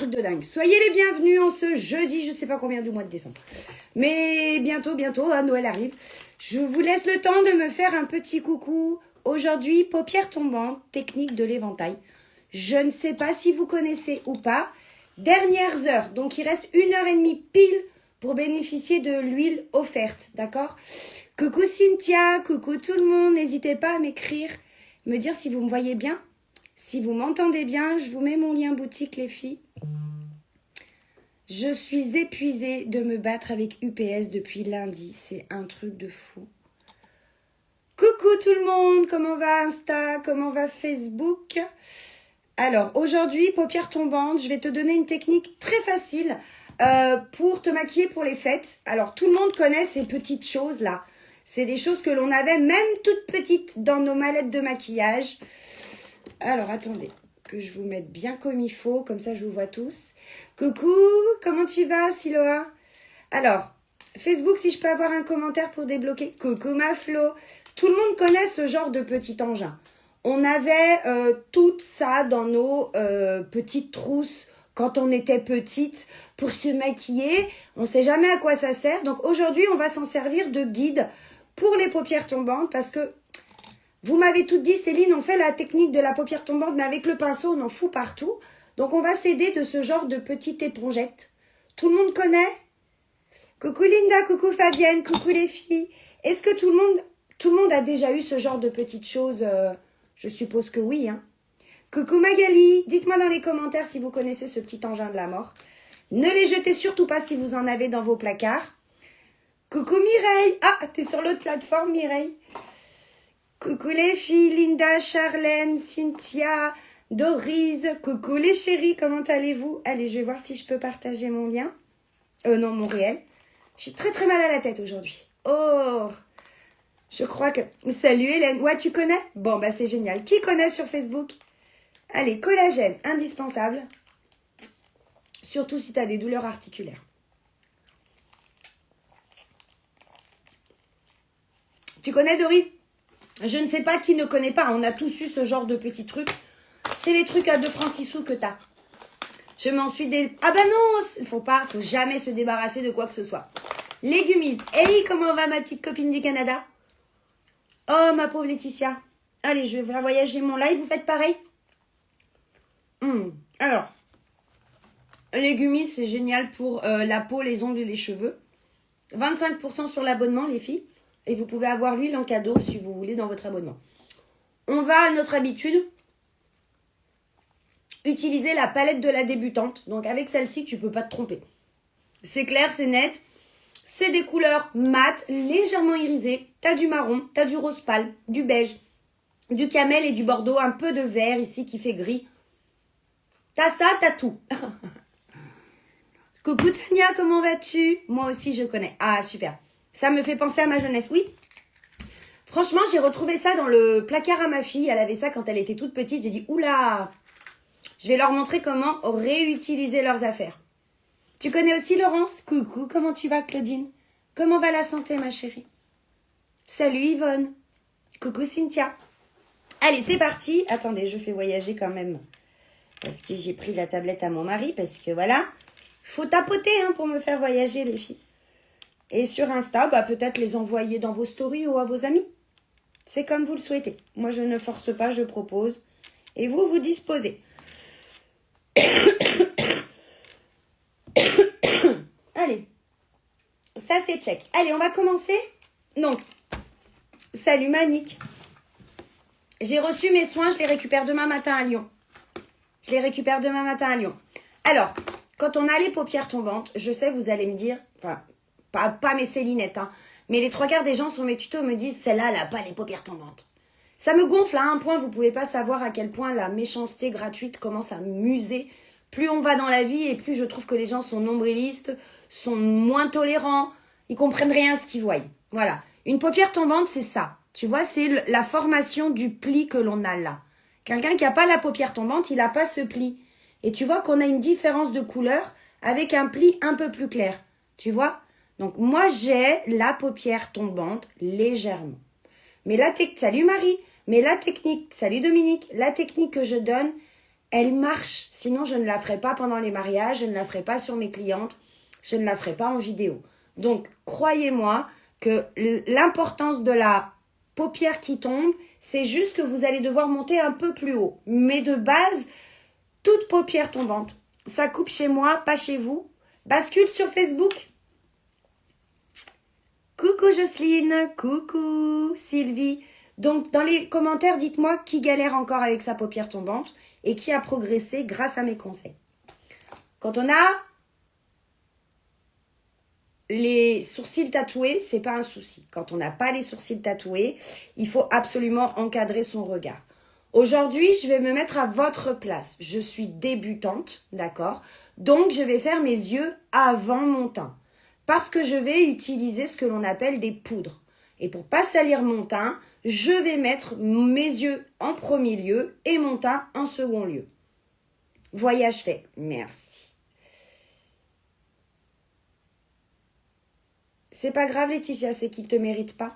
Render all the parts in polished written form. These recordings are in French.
truc de dingue. Soyez les bienvenus en ce jeudi, je sais pas combien du mois de décembre. Mais bientôt, hein, Noël arrive. Je vous laisse le temps de me faire un petit coucou. Aujourd'hui, paupières tombantes, technique de l'éventail. Je ne sais pas si vous connaissez ou pas. Dernières heures, donc il reste 1h30 pile pour bénéficier de l'huile offerte, d'accord? Coucou Cynthia, coucou tout le monde, n'hésitez pas à m'écrire, me dire si vous me voyez bien. Si vous m'entendez bien, je vous mets mon lien boutique, les filles. Je suis épuisée de me battre avec UPS depuis lundi. C'est un truc de fou. Coucou tout le monde, comment va Insta, comment va Facebook? Alors, aujourd'hui, paupières tombantes, je vais te donner une technique très facile pour te maquiller pour les fêtes. Alors, tout le monde connaît ces petites choses-là. C'est des choses que l'on avait même toutes petites dans nos mallettes de maquillage. Alors, attendez, que je vous mette bien comme il faut, comme ça je vous vois tous. Coucou, comment tu vas, Siloa? Alors, Facebook, si je peux avoir un commentaire pour débloquer. Coucou, ma Flo. Tout le monde connaît ce genre de petit engin. On avait tout ça dans nos petites trousses quand on était petite pour se maquiller. On ne sait jamais à quoi ça sert. Donc, aujourd'hui, on va s'en servir de guide pour les paupières tombantes parce que vous m'avez toutes dit, Céline, on fait la technique de la paupière tombante, mais avec le pinceau, on en fout partout. Donc, on va s'aider de ce genre de petite épongette. Tout le monde connaît? Coucou Linda, coucou Fabienne, coucou les filles. Est-ce que tout le monde a déjà eu ce genre de petites choses? Je suppose que oui. Hein. Coucou Magali, dites-moi dans les commentaires si vous connaissez ce petit engin de la mort. Ne les jetez surtout pas si vous en avez dans vos placards. Coucou Mireille. Ah, t'es sur l'autre plateforme, Mireille. Coucou les filles, Linda, Charlène, Cynthia, Doris. Coucou les chéris, comment allez-vous? Allez, je vais voir si je peux partager mon lien. Non, mon réel. J'ai très très mal à la tête aujourd'hui. Oh, je crois que... Salut Hélène. Ouais, tu connais? Bon, bah c'est génial. Qui connaît sur Facebook? Allez, collagène, indispensable. Surtout si tu as des douleurs articulaires. Tu connais Doris? Je ne sais pas qui ne connaît pas. On a tous eu ce genre de petits trucs. C'est les trucs à 2 francs 6 sous que tu as. Je m'en suis Ah bah non, faut jamais se débarrasser de quoi que ce soit. Légumise. Hey, comment va ma petite copine du Canada? Oh, ma pauvre Laetitia. Allez, je vais faire voyager mon live. Vous faites pareil? Alors, légumise, c'est génial pour la peau, les ongles et les cheveux. 25% sur l'abonnement, les filles. Et vous pouvez avoir l'huile en cadeau si vous voulez dans votre abonnement. On va, à notre habitude, utiliser la palette de la débutante. Donc avec celle-ci, tu ne peux pas te tromper. C'est clair, c'est net. C'est des couleurs mates, légèrement irisées. Tu as du marron, tu as du rose pâle, du beige, du camel et du bordeaux. Un peu de vert ici qui fait gris. Tu as ça, tu as tout. Coucou Tania, comment vas-tu? Moi aussi, je connais. Ah, super. Ça me fait penser à ma jeunesse, oui. Franchement, j'ai retrouvé ça dans le placard à ma fille. Elle avait ça quand elle était toute petite. J'ai dit, oula, je vais leur montrer comment réutiliser leurs affaires. Tu connais aussi Laurence? Coucou, comment tu vas Claudine? Comment va la santé ma chérie? Salut Yvonne. Coucou Cynthia. Allez, c'est parti. Attendez, je fais voyager quand même. Parce que j'ai pris la tablette à mon mari. Parce que voilà, faut tapoter pour me faire voyager les filles. Et sur Insta, peut-être les envoyer dans vos stories ou à vos amis. C'est comme vous le souhaitez. Moi, je ne force pas, je propose. Et vous, vous disposez. Allez. Ça, c'est check. Allez, on va commencer. Donc, salut Manique. J'ai reçu mes soins, je les récupère demain matin à Lyon. Alors, quand on a les paupières tombantes, je sais, vous allez me dire... Pas mes Célinettes, mais les 3 quarts des gens sur mes tutos me disent celle-là, elle n'a pas les paupières tombantes. Ça me gonfle à un point, vous ne pouvez pas savoir à quel point la méchanceté gratuite commence à m'user. Plus on va dans la vie et plus je trouve que les gens sont nombrilistes, sont moins tolérants, ils comprennent rien à ce qu'ils voient. Voilà. Une paupière tombante, c'est ça. Tu vois, c'est la formation du pli que l'on a là. Quelqu'un qui n'a pas la paupière tombante, il n'a pas ce pli. Et tu vois qu'on a une différence de couleur avec un pli un peu plus clair. Tu vois? Donc, moi, j'ai la paupière tombante légèrement. Mais salut Marie. Mais la technique, salut Dominique, la technique que je donne, elle marche. Sinon, je ne la ferai pas pendant les mariages, je ne la ferai pas sur mes clientes, je ne la ferai pas en vidéo. Donc, croyez-moi que l'importance de la paupière qui tombe, c'est juste que vous allez devoir monter un peu plus haut. Mais de base, toute paupière tombante, ça coupe chez moi, pas chez vous. Bascule sur Facebook. Coucou Jocelyne, coucou Sylvie. Donc, dans les commentaires, dites-moi qui galère encore avec sa paupière tombante et qui a progressé grâce à mes conseils. Quand on a les sourcils tatoués, c'est pas un souci. Quand on n'a pas les sourcils tatoués, il faut absolument encadrer son regard. Aujourd'hui, je vais me mettre à votre place. Je suis débutante, d'accord? Donc, je vais faire mes yeux avant mon teint. Parce que je vais utiliser ce que l'on appelle des poudres. Et pour pas salir mon teint, je vais mettre mes yeux en premier lieu et mon teint en second lieu. Voyage fait. Merci. C'est pas grave Laetitia, c'est qu'il te mérite pas.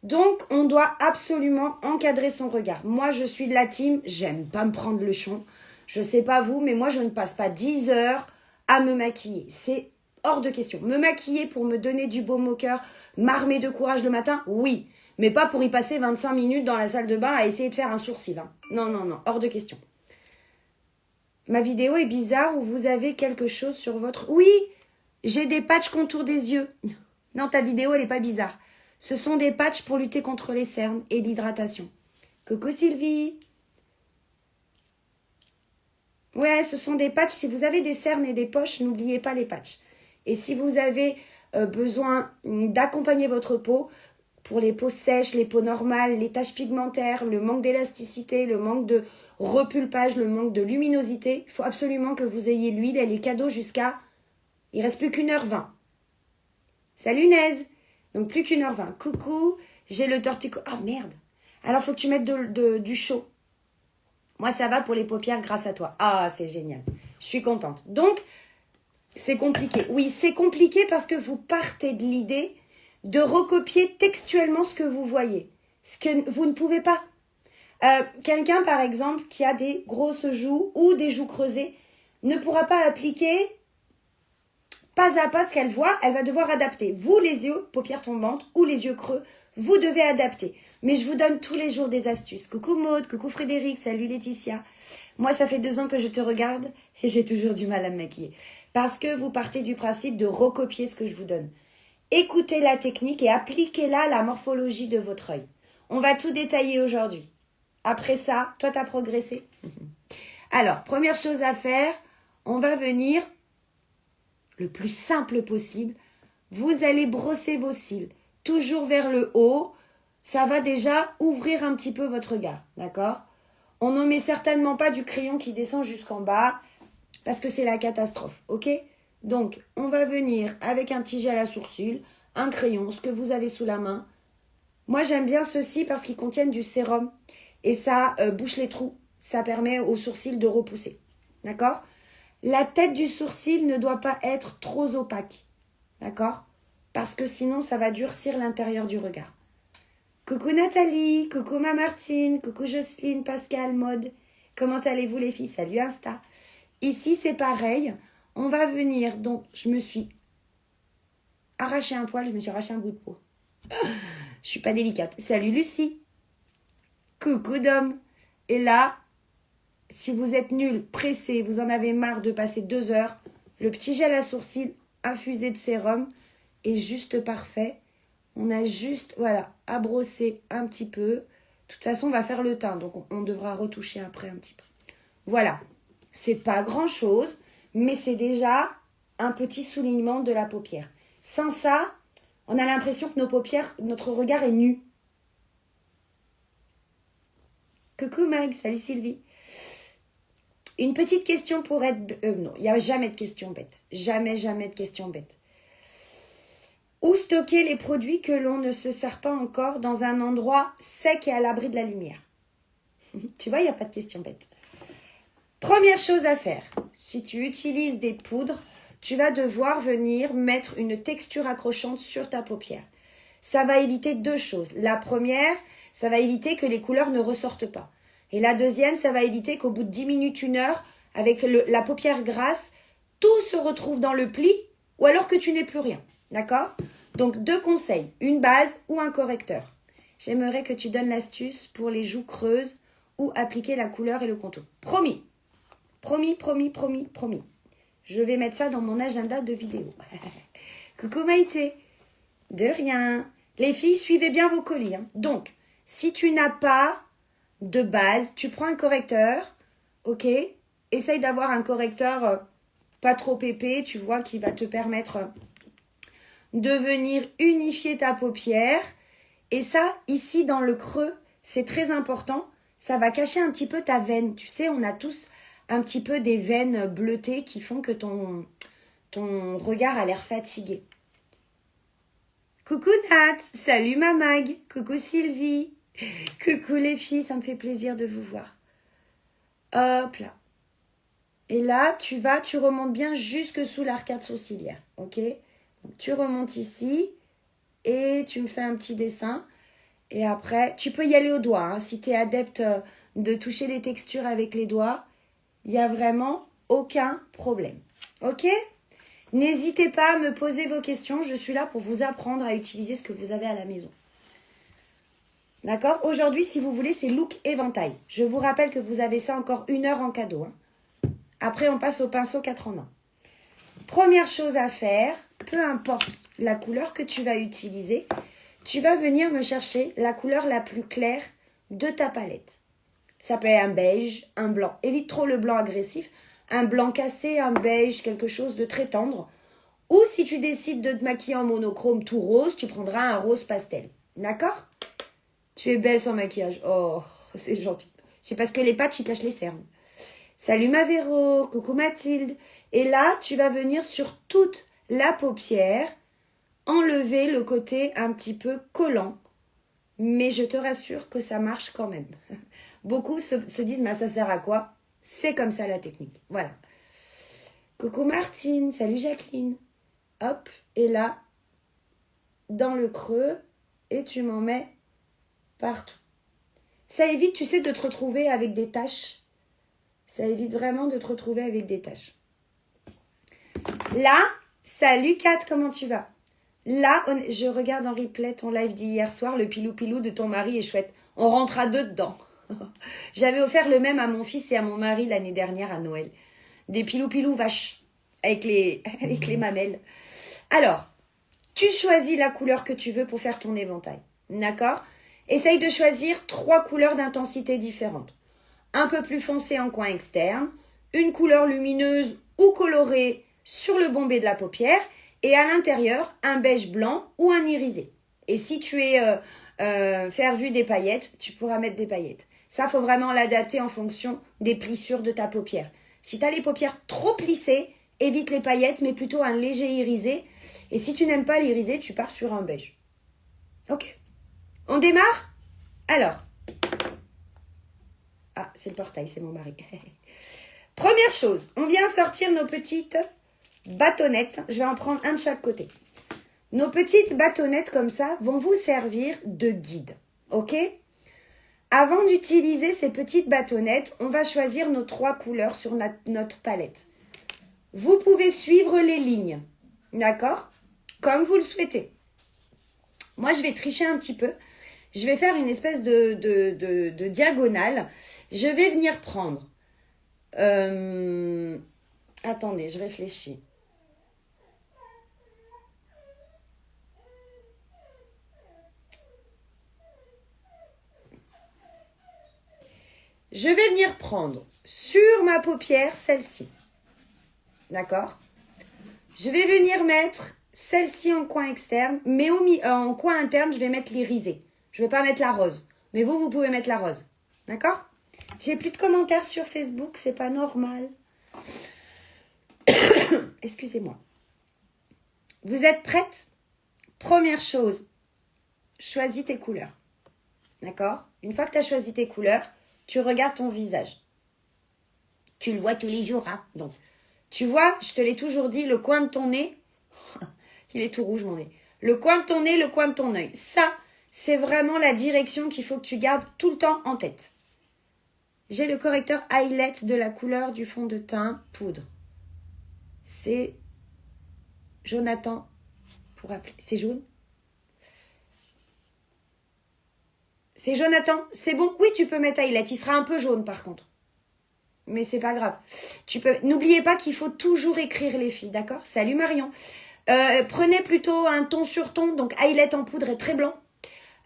Donc, on doit absolument encadrer son regard. Moi, je suis de la team, j'aime pas me prendre le chon. Je sais pas vous, mais moi, je ne passe pas 10 heures à me maquiller. C'est hors de question. Me maquiller pour me donner du baume au cœur, m'armer de courage le matin, oui. Mais pas pour y passer 25 minutes dans la salle de bain à essayer de faire un sourcil. Hein. Non, non, non, hors de question. Ma vidéo est bizarre ou vous avez quelque chose sur votre... Oui, j'ai des patchs contour des yeux. Non, ta vidéo, elle n'est pas bizarre. Ce sont des patchs pour lutter contre les cernes et l'hydratation. Coucou Sylvie. Ouais, ce sont des patchs. Si vous avez des cernes et des poches, n'oubliez pas les patchs. Et si vous avez besoin d'accompagner votre peau, pour les peaux sèches, les peaux normales, les taches pigmentaires, le manque d'élasticité, le manque de repulpage, le manque de luminosité, il faut absolument que vous ayez l'huile. Elle est cadeau jusqu'à... Il reste plus qu'1h20. Salut Nez. Donc plus qu'1h20. Coucou, j'ai le tortico... Oh merde. Alors faut que tu mettes du chaud. Moi ça va pour les paupières grâce à toi. Ah c'est génial. Je suis contente. Donc c'est compliqué. Oui, c'est compliqué parce que vous partez de l'idée de recopier textuellement ce que vous voyez. Ce que vous ne pouvez pas. Quelqu'un, par exemple, qui a des grosses joues ou des joues creusées, ne pourra pas appliquer pas à pas ce qu'elle voit, elle va devoir adapter. Vous, les yeux, paupières tombantes ou les yeux creux, vous devez adapter. Mais je vous donne tous les jours des astuces. Coucou Maude, coucou Frédéric, salut Laetitia. Moi, ça fait 2 ans que je te regarde et j'ai toujours du mal à me maquiller. Parce que vous partez du principe de recopier ce que je vous donne. Écoutez la technique et appliquez-la à la morphologie de votre œil. On va tout détailler aujourd'hui. Après ça, toi, tu as progressé. Alors, première chose à faire, on va venir le plus simple possible. Vous allez brosser vos cils, toujours vers le haut. Ça va déjà ouvrir un petit peu votre regard, d'accord? On ne met certainement pas du crayon qui descend jusqu'en bas parce que c'est la catastrophe, ok? Donc, on va venir avec un petit gel à sourcils, un crayon, ce que vous avez sous la main. Moi, j'aime bien ceux-ci parce qu'ils contiennent du sérum et ça bouche les trous. Ça permet aux sourcils de repousser, d'accord? La tête du sourcil ne doit pas être trop opaque, d'accord? Parce que sinon, ça va durcir l'intérieur du regard. Coucou Nathalie, coucou ma Martine, coucou Jocelyne, Pascal, Maude. Comment allez-vous les filles? Salut Insta. Ici, c'est pareil. On va venir, donc je me suis arraché un poil, je me suis arraché un bout de peau. Je suis pas délicate. Salut Lucie. Coucou Dom. Et là, si vous êtes nul, pressé, vous en avez marre de passer 2 heures, le petit gel à sourcils infusé de sérum est juste parfait. On a juste, voilà, à brosser un petit peu. De toute façon, on va faire le teint, donc on devra retoucher après un petit peu. Voilà. C'est pas grand-chose, mais c'est déjà un petit soulignement de la paupière. Sans ça, on a l'impression que nos paupières, notre regard est nu. Coucou Meg, salut Sylvie. Une petite question pour être... non, il n'y a jamais de question bête. Jamais, jamais de question bête. Où stocker les produits que l'on ne se sert pas encore dans un endroit sec et à l'abri de la lumière? Tu vois, il n'y a pas de question bête. Première chose à faire, si tu utilises des poudres, tu vas devoir venir mettre une texture accrochante sur ta paupière. Ça va éviter 2 choses. La première, ça va éviter que les couleurs ne ressortent pas. Et la deuxième, ça va éviter qu'au bout de 10 minutes, 1 heure, avec la paupière grasse, tout se retrouve dans le pli ou alors que tu n'aies plus rien. D'accord? Donc, 2 conseils, une base ou un correcteur. J'aimerais que tu donnes l'astuce pour les joues creuses ou appliquer la couleur et le contour. Promis. Promis, promis, promis, promis. Je vais mettre ça dans mon agenda de vidéo. Coucou Maïté. De rien. Les filles, suivez bien vos colis. Hein. Donc, si tu n'as pas de base, tu prends un correcteur. Ok? Essaye d'avoir un correcteur pas trop épais, tu vois, qui va te permettre de venir unifier ta paupière. Et ça, ici, dans le creux, c'est très important. Ça va cacher un petit peu ta veine. Tu sais, on a tous un petit peu des veines bleutées qui font que ton regard a l'air fatigué. Coucou Nat, salut ma Mag, coucou Sylvie, coucou les filles, ça me fait plaisir de vous voir. Hop là. Et là, tu remontes bien jusque sous l'arcade sourcilière, ok? Donc, tu remontes ici et tu me fais un petit dessin. Et après, tu peux y aller au doigt, hein, si tu es adepte de toucher les textures avec les doigts. Il n'y a vraiment aucun problème. Ok? N'hésitez pas à me poser vos questions. Je suis là pour vous apprendre à utiliser ce que vous avez à la maison. D'accord? Aujourd'hui, si vous voulez, c'est look éventail. Je vous rappelle que vous avez ça encore 1 heure en cadeau. Hein. Après, on passe au pinceau 4 en 1. Première chose à faire, peu importe la couleur que tu vas utiliser, tu vas venir me chercher la couleur la plus claire de ta palette. Ça peut être un beige, un blanc. Évite trop le blanc agressif. Un blanc cassé, un beige, quelque chose de très tendre. Ou si tu décides de te maquiller en monochrome tout rose, tu prendras un rose pastel. D'accord? Tu es belle sans maquillage. Oh, c'est gentil. C'est parce que les patchs, ils cachent les cernes. Salut ma Véro, coucou Mathilde. Et là, tu vas venir sur toute la paupière, enlever le côté un petit peu collant. Mais je te rassure que ça marche quand même. Beaucoup se disent, mais ça sert à quoi? C'est comme ça la technique. Voilà. Coucou Martine, salut Jacqueline. Hop, et là, dans le creux, et tu m'en mets partout. Ça évite, tu sais, de te retrouver avec des taches. Ça évite vraiment de te retrouver avec des taches. Là, salut Kat, comment tu vas? Là, je regarde en replay ton live d'hier soir, le pilou-pilou de ton mari est chouette. On rentre à 2 dedans. J'avais offert le même à mon fils et à mon mari l'année dernière à Noël. Des pilou-pilou vaches avec les mamelles. Alors, tu choisis la couleur que tu veux pour faire ton éventail. D'accord? Essaye de choisir 3 couleurs d'intensité différentes. Un peu plus foncé en coin externe, une couleur lumineuse ou colorée sur le bombé de la paupière et à l'intérieur, un beige blanc ou un irisé. Et si tu es faire vu des paillettes, tu pourras mettre des paillettes. Ça, faut vraiment l'adapter en fonction des plissures de ta paupière. Si tu as les paupières trop plissées, évite les paillettes, mais plutôt un léger irisé. Et si tu n'aimes pas l'irisé, tu pars sur un beige. Ok. On démarre? Alors. Ah, c'est le portail, c'est mon mari. Première chose, on vient sortir nos petites bâtonnettes. Je vais en prendre un de chaque côté. Nos petites bâtonnettes comme ça vont vous servir de guide. Ok? Avant d'utiliser ces petites bâtonnettes, on va choisir nos 3 couleurs sur notre palette. Vous pouvez suivre les lignes, d'accord? Comme vous le souhaitez. Moi, je vais tricher un petit peu. Je vais faire une espèce de diagonale. Je vais venir prendre... Attendez, je réfléchis. Je vais venir prendre sur ma paupière celle-ci. D'accord? Je vais venir mettre celle-ci en coin externe, mais en coin interne, je vais mettre l'irisé. Je ne vais pas mettre la rose. Mais vous pouvez mettre la rose. D'accord? J'ai plus de commentaires sur Facebook, c'est pas normal. Excusez-moi. Vous êtes prêtes? Première chose, choisis tes couleurs. D'accord? Une fois que tu as choisi tes couleurs, tu regardes ton visage. Tu le vois tous les jours, hein? Donc, tu vois, je te l'ai toujours dit, le coin de ton nez, il est tout rouge mon nez. Le coin de ton nez, le coin de ton œil. Ça, c'est vraiment la direction qu'il faut que tu gardes tout le temps en tête. J'ai le correcteur Highlight de la couleur du fond de teint poudre. C'est Jonathan pour appeler. C'est jaune? C'est Jonathan. C'est bon? Oui, tu peux mettre Highlight. Il sera un peu jaune par contre. Mais c'est pas grave. N'oubliez pas qu'il faut toujours écrire les filles, d'accord? Salut Marion. Prenez plutôt un ton sur ton. Donc Highlight en poudre est très blanc.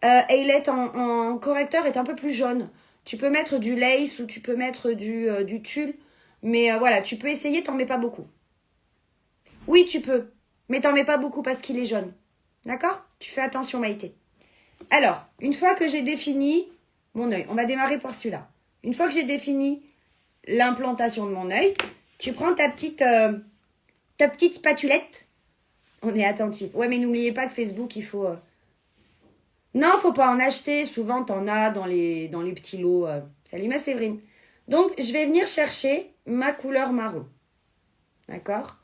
Highlight en correcteur est un peu plus jaune. Tu peux mettre du lace ou tu peux mettre du tulle. Mais voilà, tu peux essayer, t'en mets pas beaucoup. Oui, tu peux. Mais t'en mets pas beaucoup parce qu'il est jaune. D'accord? Tu fais attention, Maïté. Alors, une fois que j'ai défini mon œil, on va démarrer par celui-là. Une fois que j'ai défini l'implantation de mon œil, tu prends ta petite spatulette. On est attentif. Ouais, mais n'oubliez pas que Facebook, il faut... Non, faut pas en acheter. Souvent, t'en as dans les petits lots. Salut ma Séverine. Donc, je vais venir chercher ma couleur marron. D'accord?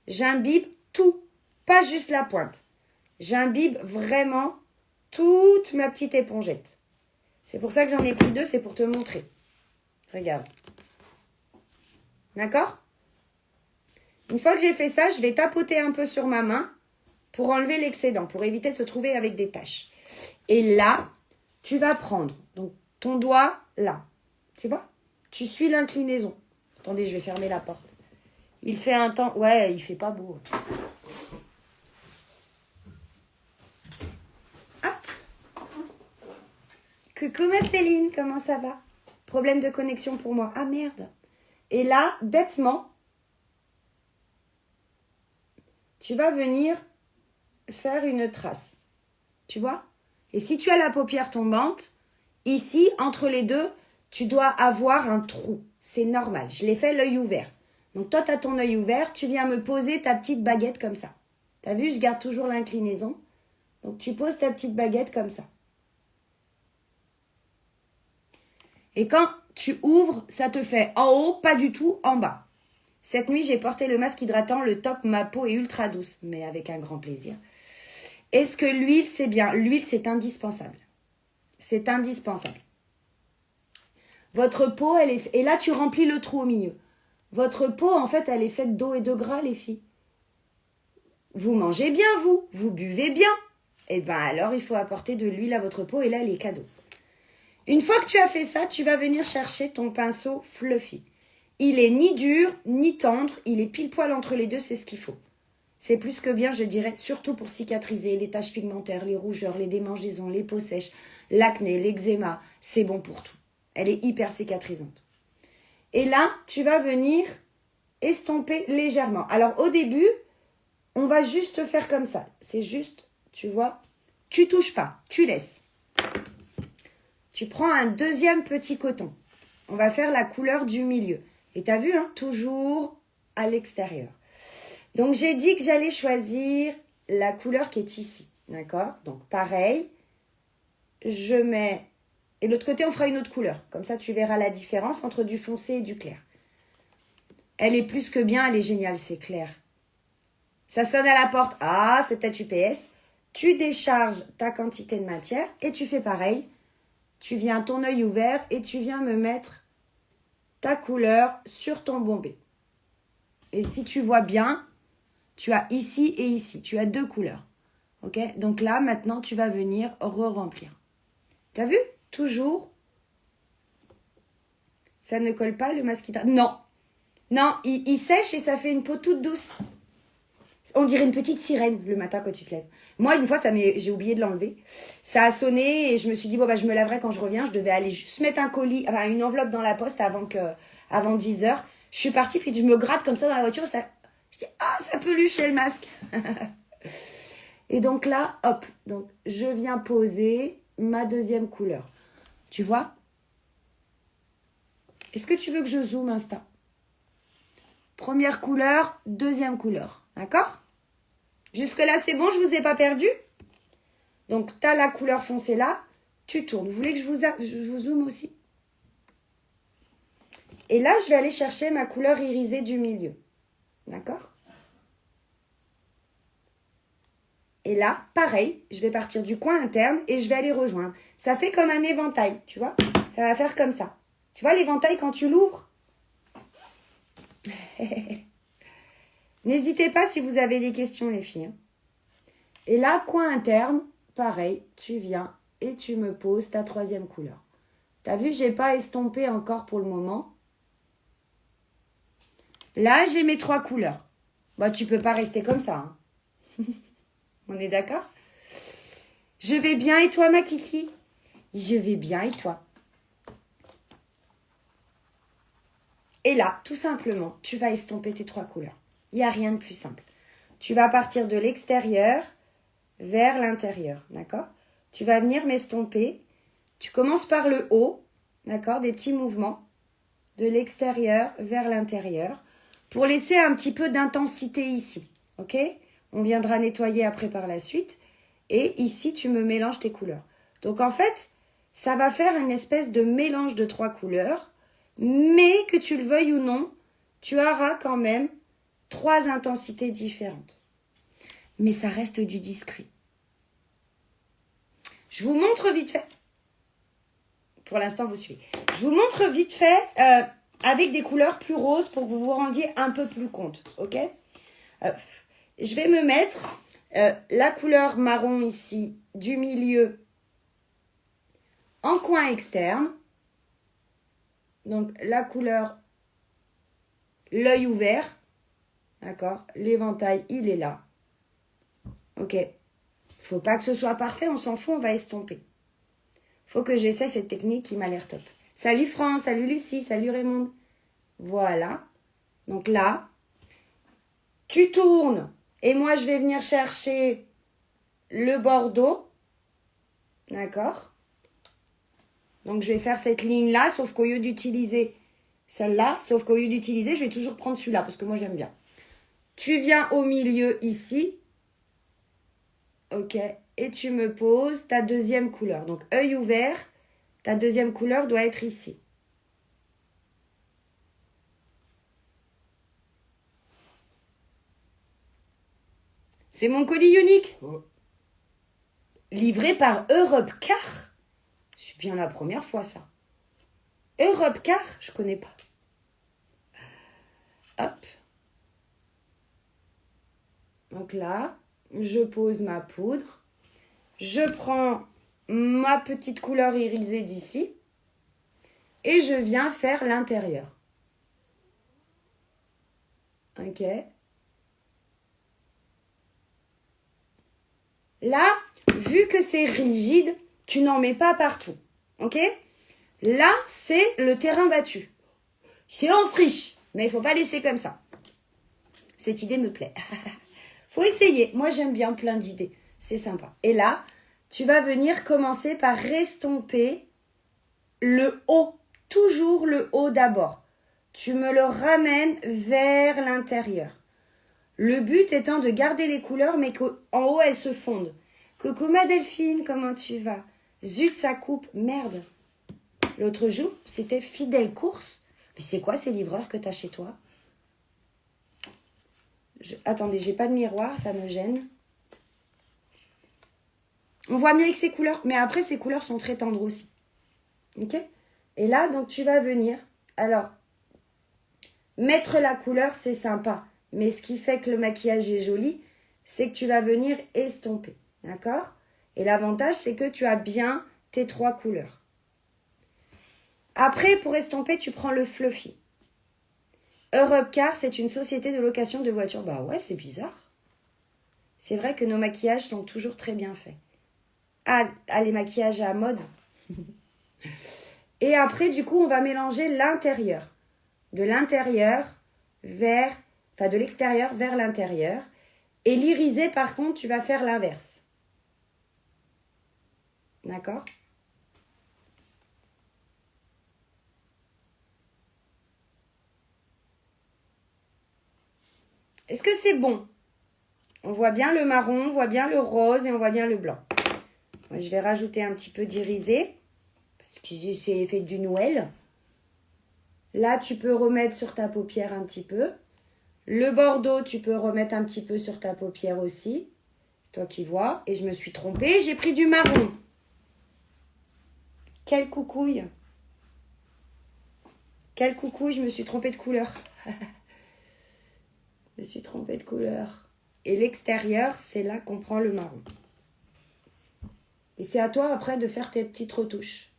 J'imbibe tout, pas juste la pointe. J'imbibe vraiment toute ma petite épongette. C'est pour ça que j'en ai pris 2, c'est pour te montrer. Regarde. D'accord? Une fois que j'ai fait ça, je vais tapoter un peu sur ma main pour enlever l'excédent, pour éviter de se trouver avec des taches. Et là, tu vas prendre donc ton doigt là. Tu vois? Tu suis l'inclinaison. Attendez, je vais fermer la porte. Il fait un temps... Ouais, il fait pas beau. Hop. Coucou ma Céline, comment ça va? Problème de connexion pour moi. Ah merde. Et là, bêtement, tu vas venir faire une trace. Tu vois? Et si tu as la paupière tombante, ici, entre les deux, tu dois avoir un trou. C'est normal. Je l'ai fait l'œil ouvert. Donc toi, tu as ton œil ouvert. Tu viens me poser ta petite baguette comme ça. Tu as vu, je garde toujours l'inclinaison. Donc tu poses ta petite baguette comme ça. Et quand tu ouvres, ça te fait en haut, pas du tout en bas. Cette nuit, j'ai porté le masque hydratant. Le top, ma peau est ultra douce, mais avec un grand plaisir. Est-ce que l'huile, c'est bien? L'huile, c'est indispensable. C'est indispensable. Votre peau, elle est... Et là, tu remplis le trou au milieu. Votre peau, en fait, elle est faite d'eau et de gras, les filles. Vous mangez bien, vous. Vous buvez bien. Eh bien, alors, il faut apporter de l'huile à votre peau. Et là, elle est cadeau. Une fois que tu as fait ça, tu vas venir chercher ton pinceau fluffy. Il est ni dur, ni tendre. Il est pile poil entre les deux. C'est ce qu'il faut. C'est plus que bien, je dirais, surtout pour cicatriser les taches pigmentaires, les rougeurs, les démangeaisons, les peaux sèches, l'acné, l'eczéma. C'est bon pour tout. Elle est hyper cicatrisante. Et là, tu vas venir estomper légèrement. Alors, au début, on va juste faire comme ça. C'est juste, tu vois, tu touches pas, tu laisses. Tu prends un deuxième petit coton. On va faire la couleur du milieu. Et tu as vu, hein, toujours à l'extérieur. Donc, j'ai dit que j'allais choisir la couleur qui est ici. D'accord? Donc, pareil, je mets... Et de l'autre côté, on fera une autre couleur. Comme ça, tu verras la différence entre du foncé et du clair. Elle est plus que bien, elle est géniale, c'est clair. Ça sonne à la porte. Ah, c'est peut-être UPS. Tu décharges ta quantité de matière et tu fais pareil. Tu viens ton œil ouvert et tu viens me mettre ta couleur sur ton bombé. Et si tu vois bien, tu as ici et ici. Tu as 2 couleurs. Ok? Donc là, maintenant, tu vas venir re-remplir. Tu as vu? Toujours. Ça ne colle pas le masque hydratant. Non. Non, il sèche et ça fait une peau toute douce. On dirait une petite sirène le matin quand tu te lèves. Moi, une fois, j'ai oublié de l'enlever. Ça a sonné et je me suis dit, bon, bah, je me laverai quand je reviens. Je devais aller juste mettre un colis, enfin, une enveloppe dans la poste avant 10 heures. Je suis partie, puis je me gratte comme ça dans la voiture. Je dis, ah, ça peluchait le masque. Et donc là, hop. Donc, je viens poser ma deuxième couleur. Tu vois? Est-ce que tu veux que je zoome, Insta? Première couleur, deuxième couleur. D'accord? Jusque-là, c'est bon, je ne vous ai pas perdu? Donc, tu as la couleur foncée là. Tu tournes. Vous voulez que je vous zoome aussi? Et là, je vais aller chercher ma couleur irisée du milieu. D'accord? Et là, pareil, je vais partir du coin interne et je vais aller rejoindre. Ça fait comme un éventail, tu vois? Ça va faire comme ça. Tu vois l'éventail quand tu l'ouvres? N'hésitez pas si vous avez des questions, les filles. Et là, coin interne, pareil, tu viens et tu me poses ta troisième couleur. T'as vu, j'ai pas estompé encore pour le moment. Là, j'ai mes 3 couleurs. Bah, tu peux pas rester comme ça. Hein. On est d'accord? Je vais bien et toi, ma kiki? Je vais bien et toi? Et là, tout simplement, tu vas estomper tes 3 couleurs. Il n'y a rien de plus simple. Tu vas partir de l'extérieur vers l'intérieur, d'accord? Tu vas venir m'estomper. Tu commences par le haut, d'accord? Des petits mouvements de l'extérieur vers l'intérieur pour laisser un petit peu d'intensité ici, ok? On viendra nettoyer après par la suite. Et ici, tu me mélanges tes couleurs. Donc, en fait, ça va faire une espèce de mélange de 3 couleurs, mais que tu le veuilles ou non, tu auras quand même 3 intensités différentes. Mais ça reste du discret. Je vous montre vite fait. Pour l'instant, vous suivez. Je vous montre vite fait avec des couleurs plus roses pour que vous vous rendiez un peu plus compte. Ok? Je vais me mettre la couleur marron ici du milieu en coin externe. Donc, la couleur, l'œil ouvert. D'accord? L'éventail, il est là. Ok? Faut pas que ce soit parfait, on s'en fout, on va estomper. Faut que j'essaie cette technique qui m'a l'air top. Salut France, salut Lucie, salut Raymond. Voilà. Donc là, tu tournes et moi je vais venir chercher le bordeaux. D'accord? Donc je vais faire cette ligne-là, sauf qu'au lieu d'utiliser celle-là, je vais toujours prendre celui-là parce que moi j'aime bien. Tu viens au milieu ici. Ok, et tu me poses ta deuxième couleur. Donc, œil ouvert, ta deuxième couleur doit être ici. C'est mon colis unique. Oh. Livré par Europcar. C'est bien la première fois, ça. Europcar, je connais pas. Hop. Donc là, je pose ma poudre. Je prends ma petite couleur irisée d'ici. Et je viens faire l'intérieur. Ok. Là, vu que c'est rigide, tu n'en mets pas partout. Ok? Là, c'est le terrain battu. C'est en friche, mais il ne faut pas laisser comme ça. Cette idée me plaît. Faut essayer. Moi, j'aime bien plein d'idées. C'est sympa. Et là, tu vas venir commencer par restomper le haut. Toujours le haut d'abord. Tu me le ramènes vers l'intérieur. Le but étant de garder les couleurs, mais qu'en haut, elles se fondent. Coucou ma Delphine, comment tu vas? Zut, ça coupe. Merde. L'autre jour, c'était Fidèle Course. Mais c'est quoi ces livreurs que tu as chez toi? Attendez, j'ai pas de miroir, ça me gêne. On voit mieux avec ces couleurs. Mais après, ces couleurs sont très tendres aussi. Ok? Et là, donc, tu vas venir. Alors, mettre la couleur, c'est sympa. Mais ce qui fait que le maquillage est joli, c'est que tu vas venir estomper. D'accord? Et l'avantage, c'est que tu as bien tes 3 couleurs. Après, pour estomper, tu prends le Fluffy. Europcar, c'est une société de location de voitures. Bah ouais, c'est bizarre. C'est vrai que nos maquillages sont toujours très bien faits. Ah, les maquillages à mode. Et après, du coup, on va mélanger l'intérieur. De l'intérieur vers... Enfin, de l'extérieur vers l'intérieur. Et l'irisé, par contre, tu vas faire l'inverse. D'accord? Est-ce que c'est bon? On voit bien le marron, on voit bien le rose et on voit bien le blanc. Moi, je vais rajouter un petit peu d'irisé. Parce que c'est fait du Noël. Là, tu peux remettre sur ta paupière un petit peu. Le bordeaux, tu peux remettre un petit peu sur ta paupière aussi. C'est toi qui vois. Et je me suis trompée, j'ai pris du marron. Quelle coucouille! Quel coucou, je me suis trompée de couleur. Je me suis trompée de couleur. Et l'extérieur, c'est là qu'on prend le marron. Et c'est à toi après de faire tes petites retouches.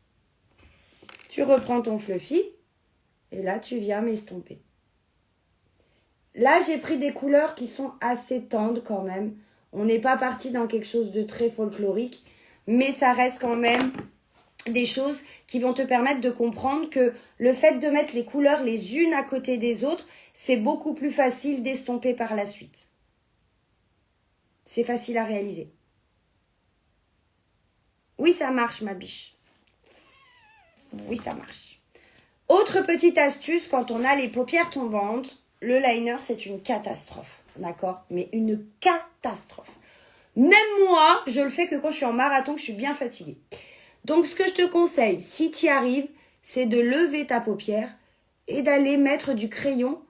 Tu reprends ton fluffy. Et là, tu viens m'estomper. Là, j'ai pris des couleurs qui sont assez tendres quand même. On n'est pas parti dans quelque chose de très folklorique. Mais ça reste quand même des choses qui vont te permettre de comprendre que le fait de mettre les couleurs les unes à côté des autres, c'est beaucoup plus facile d'estomper par la suite. C'est facile à réaliser. Oui, ça marche, ma biche. Oui, ça marche. Autre petite astuce, quand on a les paupières tombantes, le liner, c'est une catastrophe. D'accord? Mais une catastrophe. Même moi, je le fais que quand je suis en marathon, que je suis bien fatiguée. Donc, ce que je te conseille, si tu y arrives, c'est de lever ta paupière et d'aller mettre du crayon,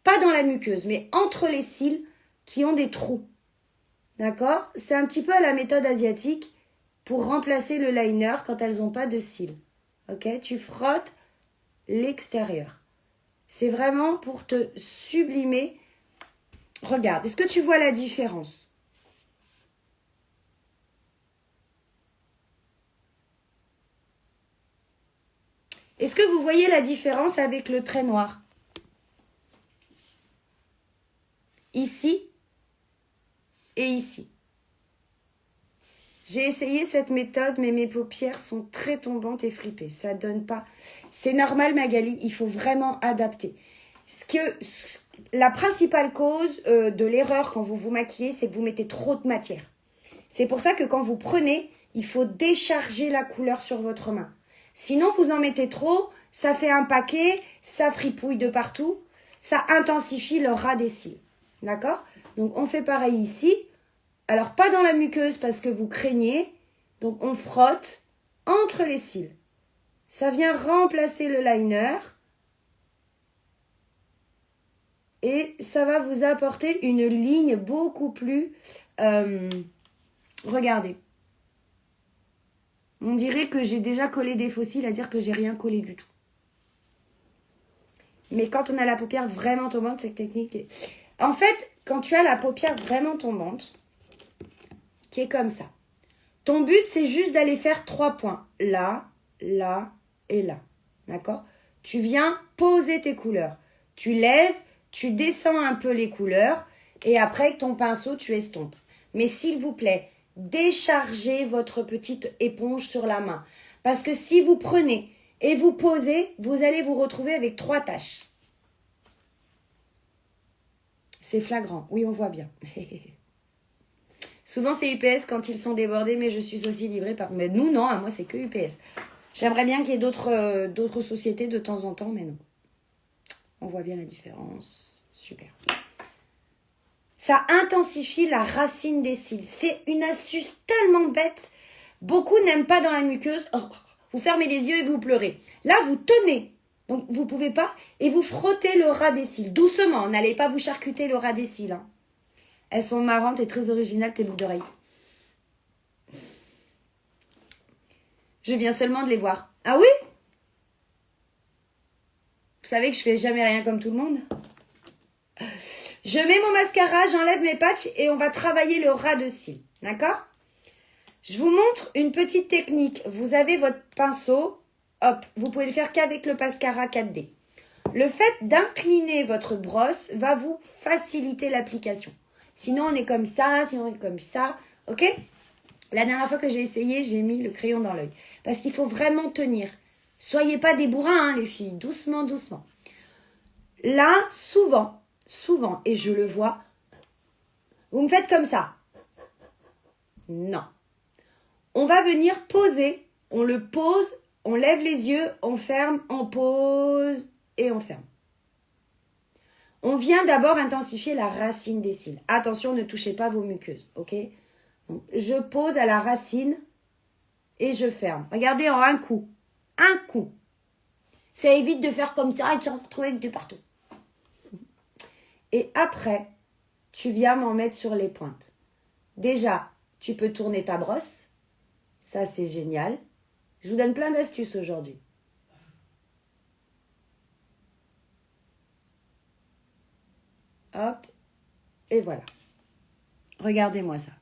pas dans la muqueuse, mais entre les cils qui ont des trous. D'accord? C'est un petit peu à la méthode asiatique pour remplacer le liner quand elles n'ont pas de cils. Ok? Tu frottes l'extérieur. C'est vraiment pour te sublimer. Regarde, est-ce que tu vois la différence? Est-ce que vous voyez la différence avec le trait noir? Ici et ici. J'ai essayé cette méthode, mais mes paupières sont très tombantes et fripées. Ça donne pas... C'est normal, Magali, il faut vraiment adapter. La principale cause de l'erreur quand vous vous maquillez, c'est que vous mettez trop de matière. C'est pour ça que quand vous prenez, il faut décharger la couleur sur votre main. Sinon, vous en mettez trop, ça fait un paquet, ça fripouille de partout, ça intensifie le ras des cils. D'accord? Donc, on fait pareil ici. Alors, pas dans la muqueuse parce que vous craignez. Donc, on frotte entre les cils. Ça vient remplacer le liner. Et ça va vous apporter une ligne beaucoup plus... regardez. On dirait que j'ai déjà collé des fossiles à dire que j'ai rien collé du tout. Mais quand on a la paupière vraiment tombante, cette technique... En fait, quand tu as la paupière vraiment tombante, qui est comme ça, ton but, c'est juste d'aller faire 3 points. Là, là et là. D'accord? Tu viens poser tes couleurs. Tu lèves, tu descends un peu les couleurs et après, avec ton pinceau, tu estompes. Mais s'il vous plaît, déchargez votre petite éponge sur la main. Parce que si vous prenez et vous posez, vous allez vous retrouver avec 3 taches. C'est flagrant. Oui, on voit bien. Souvent, c'est UPS quand ils sont débordés, mais je suis aussi livrée par... Mais nous, non, moi, c'est que UPS. J'aimerais bien qu'il y ait d'autres sociétés de temps en temps, mais non. On voit bien la différence. Super. Ça intensifie la racine des cils. C'est une astuce tellement bête. Beaucoup n'aiment pas dans la muqueuse. Oh, vous fermez les yeux et vous pleurez. Là, vous tenez. Donc, vous ne pouvez pas. Et vous frottez le ras des cils. Doucement. N'allez pas vous charcuter le ras des cils. Hein. Elles sont marrantes et très originales, tes boucles d'oreilles. Je viens seulement de les voir. Ah oui? Vous savez que je fais jamais rien comme tout le monde? Je mets mon mascara, j'enlève mes patchs et on va travailler le ras de cils. D'accord? Je vous montre une petite technique. Vous avez votre pinceau. Hop, vous pouvez le faire qu'avec le mascara 4D. Le fait d'incliner votre brosse va vous faciliter l'application. Sinon, on est comme ça, sinon on est comme ça. Ok? La dernière fois que j'ai essayé, j'ai mis le crayon dans l'œil. Parce qu'il faut vraiment tenir. Soyez pas des bourrins, hein, les filles. Doucement, doucement. Là, souvent, et je le vois, vous me faites comme ça. Non. On va venir poser. On le pose, on lève les yeux, on ferme, on pose et on ferme. On vient d'abord intensifier la racine des cils. Attention, ne touchez pas vos muqueuses, ok? Donc, je pose à la racine et je ferme. Regardez en un coup. Un coup. Ça évite de faire comme ça et de se retrouver de partout. Et après, tu viens m'en mettre sur les pointes. Déjà, tu peux tourner ta brosse. Ça, c'est génial. Je vous donne plein d'astuces aujourd'hui. Hop. Et voilà. Regardez-moi ça.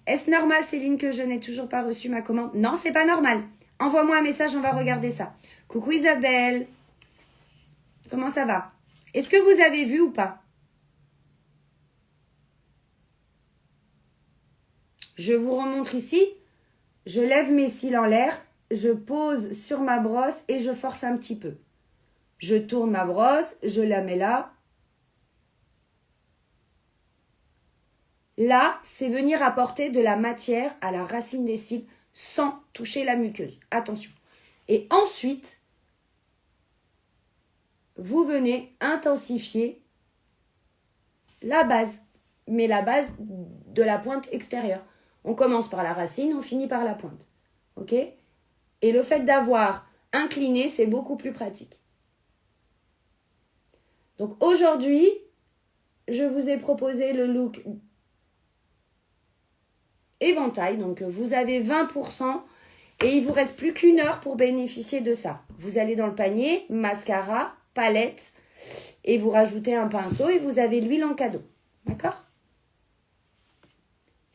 Est-ce normal, Céline, que je n'ai toujours pas reçu ma commande? Non, c'est pas normal. Envoie-moi un message, on va regarder ça. Coucou Isabelle. Comment ça va? Est-ce que vous avez vu ou pas? Je vous remontre ici. Je lève mes cils en l'air. Je pose sur ma brosse et je force un petit peu. Je tourne ma brosse, je la mets là. Là, c'est venir apporter de la matière à la racine des cils sans toucher la muqueuse. Attention. Et ensuite, vous venez intensifier la base. Mais la base de la pointe extérieure. On commence par la racine, on finit par la pointe. Ok? Et le fait d'avoir incliné, c'est beaucoup plus pratique. Donc aujourd'hui, je vous ai proposé le look éventail. Donc vous avez 20% et il vous reste plus qu'une heure pour bénéficier de ça. Vous allez dans le panier, mascara, palette et vous rajoutez un pinceau et vous avez l'huile en cadeau. D'accord?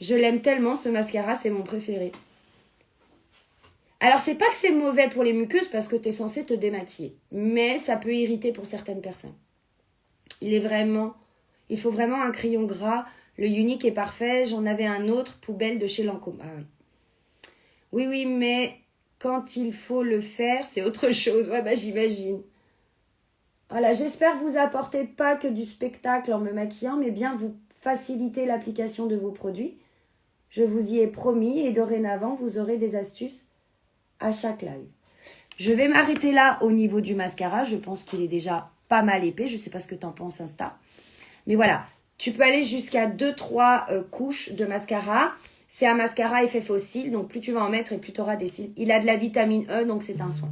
Je l'aime tellement ce mascara, c'est mon préféré. Alors c'est pas que c'est mauvais pour les muqueuses parce que tu es censé te démaquiller. Mais ça peut irriter pour certaines personnes. Il faut vraiment un crayon gras. Le Unique est parfait. J'en avais un autre, poubelle de chez Lancôme. Ah oui. Oui, mais quand il faut le faire, c'est autre chose. Ouais, bah j'imagine. Voilà, j'espère vous apporter pas que du spectacle en me maquillant, mais bien vous faciliter l'application de vos produits. Je vous y ai promis et dorénavant, vous aurez des astuces à chaque live. Je vais m'arrêter là au niveau du mascara. Je pense qu'il est déjà pas mal épais. Je ne sais pas ce que tu en penses, Insta. Mais voilà, tu peux aller jusqu'à 2-3 couches de mascara. C'est un mascara effet faux cils. Donc, plus tu vas en mettre et plus tu auras des cils. Il a de la vitamine E, donc c'est un soin.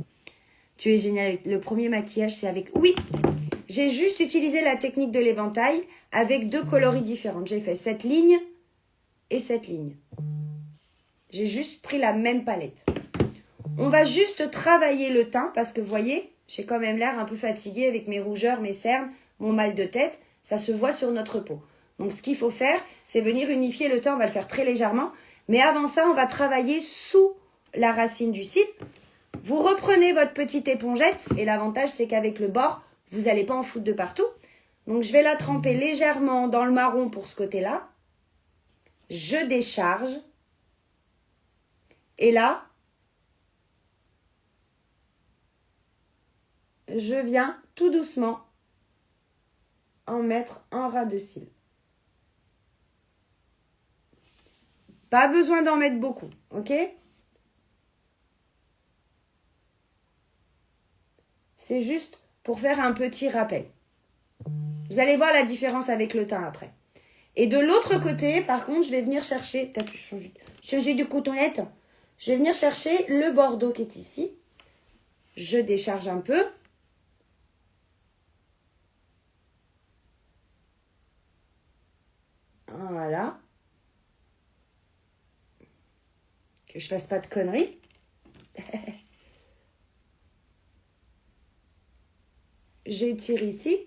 Tu es génial. Le premier maquillage, c'est avec... Oui, j'ai juste utilisé la technique de l'éventail avec 2 coloris différentes. J'ai fait cette ligne et cette ligne. J'ai juste pris la même palette. On va juste travailler le teint parce que vous voyez, j'ai quand même l'air un peu fatiguée avec mes rougeurs, mes cernes, mon mal de tête. Ça se voit sur notre peau. Donc ce qu'il faut faire, c'est venir unifier le teint. On va le faire très légèrement. Mais avant ça, on va travailler sous la racine du cil. Vous reprenez votre petite épongette. Et l'avantage, c'est qu'avec le bord, vous n'allez pas en foutre de partout. Donc je vais la tremper légèrement dans le marron pour ce côté-là. Je décharge. Et là, je viens tout doucement en mettre un ras de cils. Pas besoin d'en mettre beaucoup, ok? C'est juste pour faire un petit rappel. Vous allez voir la différence avec le teint après. Et de l'autre côté, par contre, je vais venir chercher, peut-être changer de cotonnette. Je vais venir chercher le bordeaux qui est ici. Je décharge un peu. Voilà. Que je fasse pas de conneries. J'étire ici.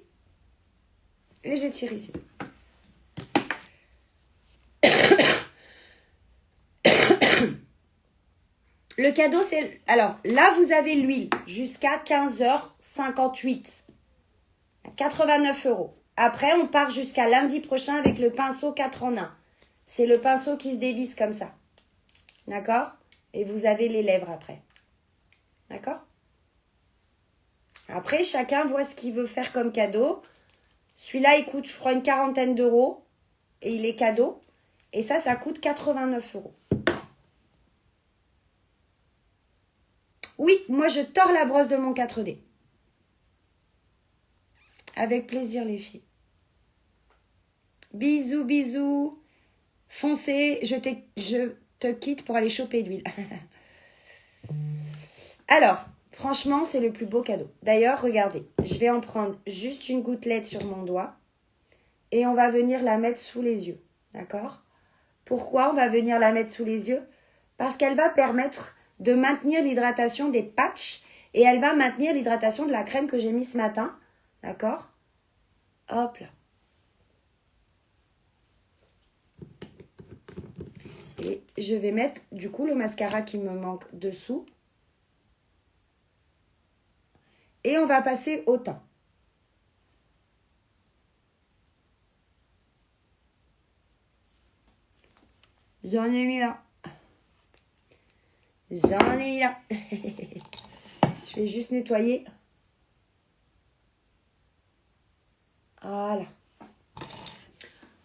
Et j'étire ici. Le cadeau, c'est... Alors, là, vous avez l'huile jusqu'à 15h58. 89 €. Après, on part jusqu'à lundi prochain avec le pinceau 4 en 1. C'est le pinceau qui se dévisse comme ça. D'accord? Et vous avez les lèvres après. D'accord? Après, chacun voit ce qu'il veut faire comme cadeau. Celui-là, il coûte, je crois, une 40aine d'euros. Et il est cadeau. Et ça coûte 89 €. Oui, moi, je tords la brosse de mon 4D. Avec plaisir, les filles. Bisous, bisous. Foncez, je te quitte pour aller choper l'huile. Alors, franchement, c'est le plus beau cadeau. D'ailleurs, regardez, je vais en prendre juste une gouttelette sur mon doigt et on va venir la mettre sous les yeux. D'accord? Pourquoi on va venir la mettre sous les yeux? Parce qu'elle va permettre de maintenir l'hydratation des patchs et elle va maintenir l'hydratation de la crème que j'ai mise ce matin. D'accord? Hop là. Et je vais mettre du coup le mascara qui me manque dessous. Et on va passer au teint. J'en ai mis là. J'en ai mis là. Je vais juste nettoyer. Voilà.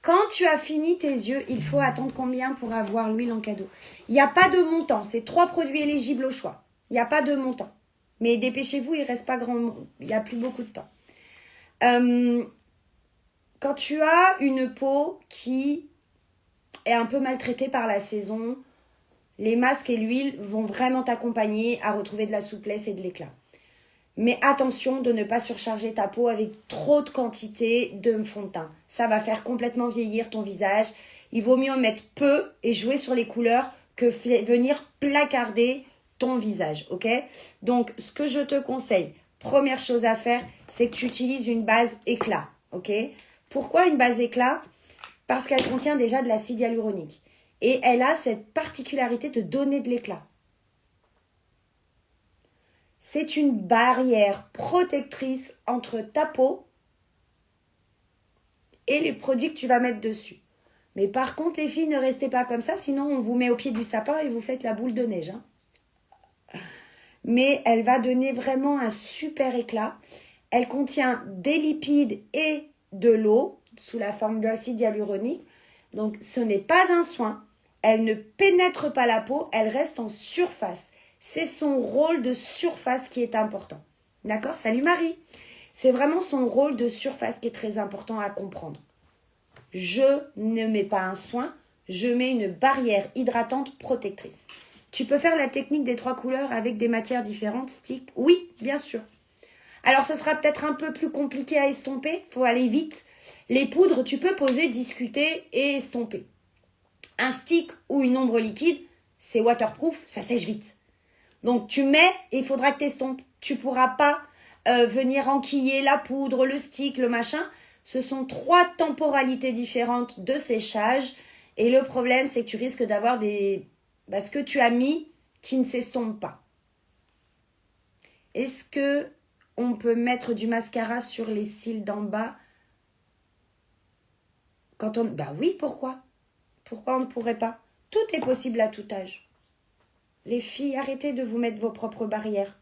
Quand tu as fini tes yeux, il faut attendre combien pour avoir l'huile en cadeau? Il n'y a pas de montant. C'est 3 produits éligibles au choix. Il n'y a pas de montant. Mais dépêchez-vous, il ne reste pas grand. Il n'y a plus beaucoup de temps. Quand tu as une peau qui est un peu maltraitée par la saison, les masques et l'huile vont vraiment t'accompagner à retrouver de la souplesse et de l'éclat. Mais attention de ne pas surcharger ta peau avec trop de quantité de fond de teint. Ça va faire complètement vieillir ton visage. Il vaut mieux en mettre peu et jouer sur les couleurs que venir placarder ton visage, ok? Donc, ce que je te conseille, première chose à faire, c'est que tu utilises une base éclat, ok? Pourquoi une base éclat? Parce qu'elle contient déjà de l'acide hyaluronique. Et elle a cette particularité de donner de l'éclat. C'est une barrière protectrice entre ta peau et les produits que tu vas mettre dessus. Mais par contre, les filles, ne restez pas comme ça, sinon on vous met au pied du sapin et vous faites la boule de neige. Hein. Mais elle va donner vraiment un super éclat. Elle contient des lipides et de l'eau sous la forme d'acide hyaluronique. Donc, ce n'est pas un soin. Elle ne pénètre pas la peau, elle reste en surface. C'est son rôle de surface qui est important. D'accord? Salut Marie. C'est vraiment son rôle de surface qui est très important à comprendre. Je ne mets pas un soin, je mets une barrière hydratante protectrice. Tu peux faire la technique des 3 couleurs avec des matières différentes, stick? Oui, bien sûr. Alors, ce sera peut-être un peu plus compliqué à estomper, il faut aller vite. Les poudres, tu peux poser, discuter et estomper. Un stick ou une ombre liquide, c'est waterproof, ça sèche vite. Donc, tu mets et il faudra que tu estompes. Tu ne pourras pas venir enquiller la poudre, le stick, le machin. Ce sont 3 temporalités différentes de séchage. Et le problème, c'est que tu risques d'avoir ce que tu as mis qui ne s'estompe pas. Est-ce que on peut mettre du mascara sur les cils d'en bas quand on... Bah oui, pourquoi? Pourquoi on ne pourrait pas? Tout est possible à tout âge. Les filles, arrêtez de vous mettre vos propres barrières.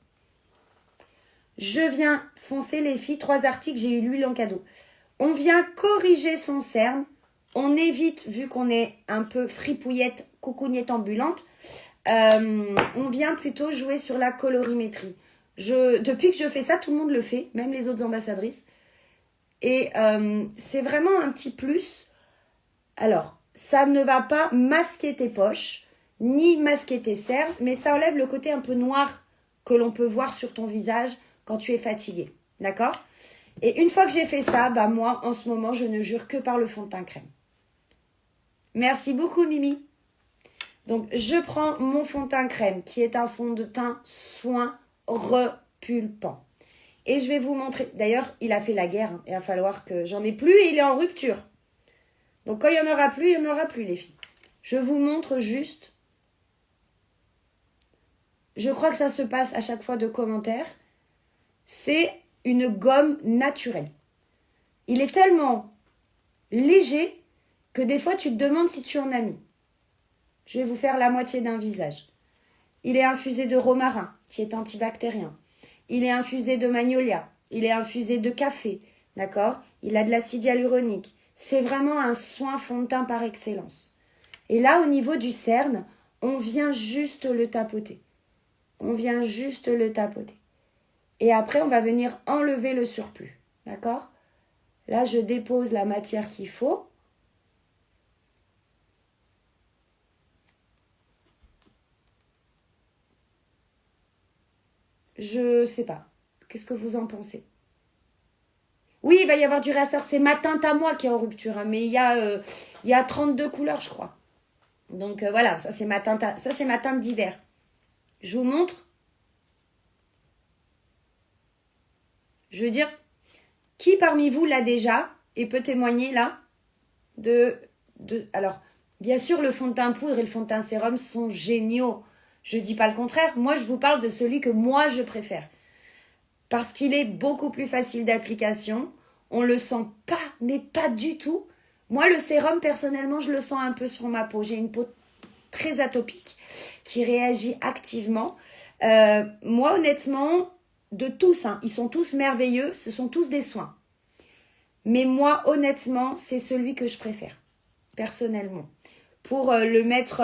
Je viens foncer les filles. 3 articles, j'ai eu l'huile en cadeau. On vient corriger son cerne. On évite, vu qu'on est un peu fripouillette, coucougnette ambulante, on vient plutôt jouer sur la colorimétrie. Depuis que je fais ça, tout le monde le fait, même les autres ambassadrices. Et c'est vraiment un petit plus. Alors, ça ne va pas masquer tes poches, ni masquer tes cernes, mais ça enlève le côté un peu noir que l'on peut voir sur ton visage quand tu es fatigué. D'accord? Et une fois que j'ai fait ça, moi, en ce moment, je ne jure que par le fond de teint crème. Merci beaucoup, Mimi. Donc, je prends mon fond de teint crème, qui est un fond de teint soin repulpant. Et je vais vous montrer. D'ailleurs, il a fait la guerre. Hein. Il va falloir que j'en ai plus et il est en rupture. Donc, quand il n'y en aura plus, il n'y en aura plus, les filles. Je vous montre juste. Je crois que ça se passe à chaque fois de commentaires. C'est une gomme naturelle. Il est tellement léger que des fois, tu te demandes si tu en as mis. Je vais vous faire la moitié d'un visage. Il est infusé de romarin, qui est antibactérien. Il est infusé de magnolia. Il est infusé de café. D'accord? Il a de l'acide hyaluronique. C'est vraiment un soin fond de teint par excellence. Et là, au niveau du cerne, on vient juste le tapoter. On vient juste le tapoter. Et après, on va venir enlever le surplus. D'accord? Là, je dépose la matière qu'il faut. Je sais pas. Qu'est-ce que vous en pensez? Oui, il va y avoir du réassort. C'est ma teinte à moi qui est en rupture. Hein, mais il y a 32 couleurs, je crois. Donc voilà, ça c'est ma teinte d'hiver. Je vous montre. Je veux dire, Qui parmi vous l'a déjà et peut témoigner là Alors, bien sûr, le fond de teint poudre et le fond de teint sérum sont géniaux. Je dis pas le contraire. Moi, je vous parle de celui que moi, je préfère. Parce qu'il est beaucoup plus facile d'application. On le sent pas, mais pas du tout. Moi, le sérum, personnellement, je le sens un peu sur ma peau. J'ai une peau très atopique qui réagit activement. Moi, honnêtement, de tous, hein, ils sont tous merveilleux. Ce sont tous des soins. Mais moi, honnêtement, c'est celui que je préfère, personnellement. Pour le mettre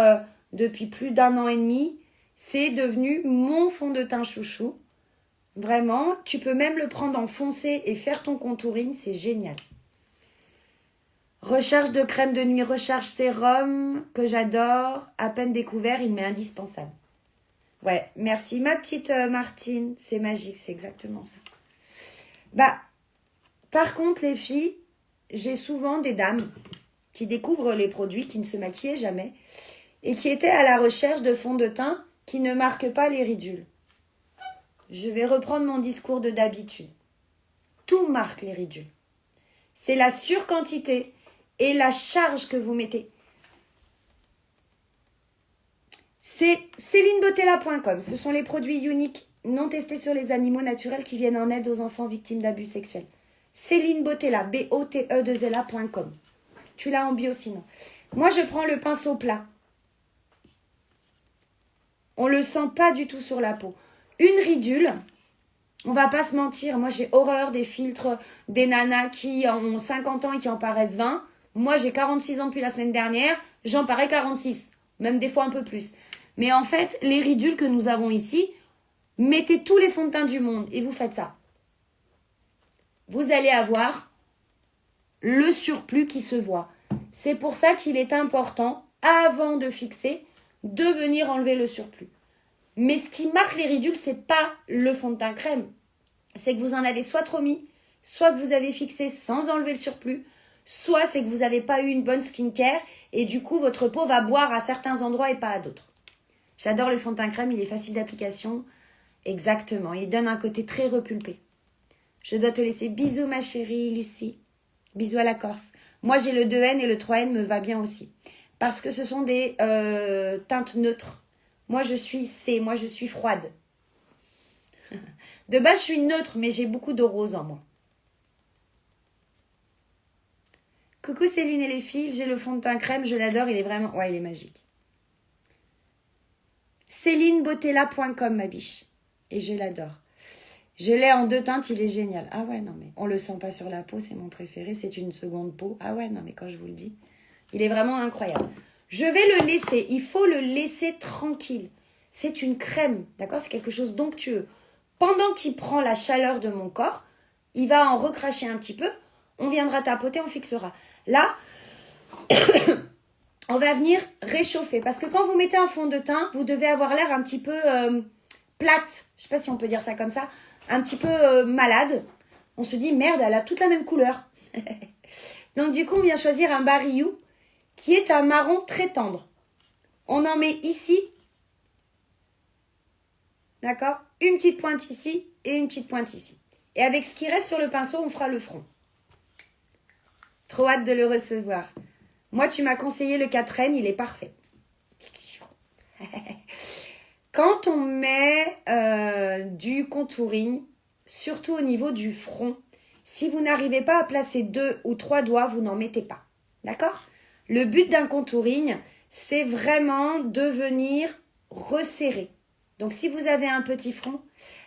depuis plus d'1 an et demi, c'est devenu mon fond de teint chouchou. Vraiment, tu peux même le prendre en foncé et faire ton contouring, c'est génial. Recharge de crème de nuit, recharge sérum, que j'adore. À peine découvert, il m'est indispensable. Ouais, merci ma petite Martine. C'est magique, c'est exactement ça. Par contre, les filles, j'ai souvent des dames qui découvrent les produits, qui ne se maquillaient jamais et qui étaient à la recherche de fonds de teint qui ne marquent pas les ridules. Je vais reprendre mon discours de d'habitude. Tout marque les ridules. C'est la surquantité et la charge que vous mettez. C'est célinebotella.com. Ce sont les produits uniques non testés sur les animaux naturels qui viennent en aide aux enfants victimes d'abus sexuels. Céline Botella, BOTE2LA.com. Tu l'as en bio sinon. Moi, je prends le pinceau plat. On ne le sent pas du tout sur la peau. Une ridule, on va pas se mentir. Moi, j'ai horreur des filtres des nanas qui ont 50 ans et qui en paraissent 20. Moi, j'ai 46 ans depuis la semaine dernière. J'en parais 46. Même des fois un peu plus. Mais en fait, les ridules que nous avons ici, mettez tous les fonds de teint du monde et vous faites ça. Vous allez avoir le surplus qui se voit. C'est pour ça qu'il est important, avant de fixer, de venir enlever le surplus. Mais ce qui marque les ridules, c'est pas le fond de teint crème. C'est que vous en avez soit trop mis, soit que vous avez fixé sans enlever le surplus, soit c'est que vous n'avez pas eu une bonne skincare et du coup, votre peau va boire à certains endroits et pas à d'autres. J'adore le fond de teint crème, il est facile d'application. Exactement, il donne un côté très repulpé. Je dois te laisser. Bisous ma chérie Lucie. Bisous à la Corse. Moi j'ai le 2N et le 3N me va bien aussi. Parce que ce sont des teintes neutres. Moi je suis C, moi je suis froide. De base je suis neutre mais j'ai beaucoup de rose en moi. Coucou Céline et les filles, j'ai le fond de teint crème, je l'adore, il est vraiment... Ouais, il est magique. célinebotella.com ma biche. Et je l'adore. Je l'ai en 2 teintes, il est génial. Ah ouais, non mais on le sent pas sur la peau, c'est mon préféré, c'est une seconde peau. Ah ouais, non mais quand je vous le dis, il est vraiment incroyable. Je vais le laisser, il faut le laisser tranquille. C'est une crème, d'accord? C'est quelque chose d'onctueux. Pendant qu'il prend la chaleur de mon corps, il va en recracher un petit peu, on viendra tapoter, on fixera. Là, on va venir réchauffer. Parce que quand vous mettez un fond de teint, vous devez avoir l'air un petit peu plate. Je sais pas si on peut dire ça comme ça. Un petit peu malade. On se dit, merde, elle a toute la même couleur. Donc du coup, on vient choisir un Barillou qui est un marron très tendre. On en met ici. D'accord? Une petite pointe ici et une petite pointe ici. Et avec ce qui reste sur le pinceau, on fera le front. Trop hâte de le recevoir. Moi, tu m'as conseillé le 4N, il est parfait. Quand on met du contouring, surtout au niveau du front, si vous n'arrivez pas à placer 2 ou 3 doigts, vous n'en mettez pas. D'accord? Le but d'un contouring, c'est vraiment de venir resserrer. Donc, si vous avez un petit front,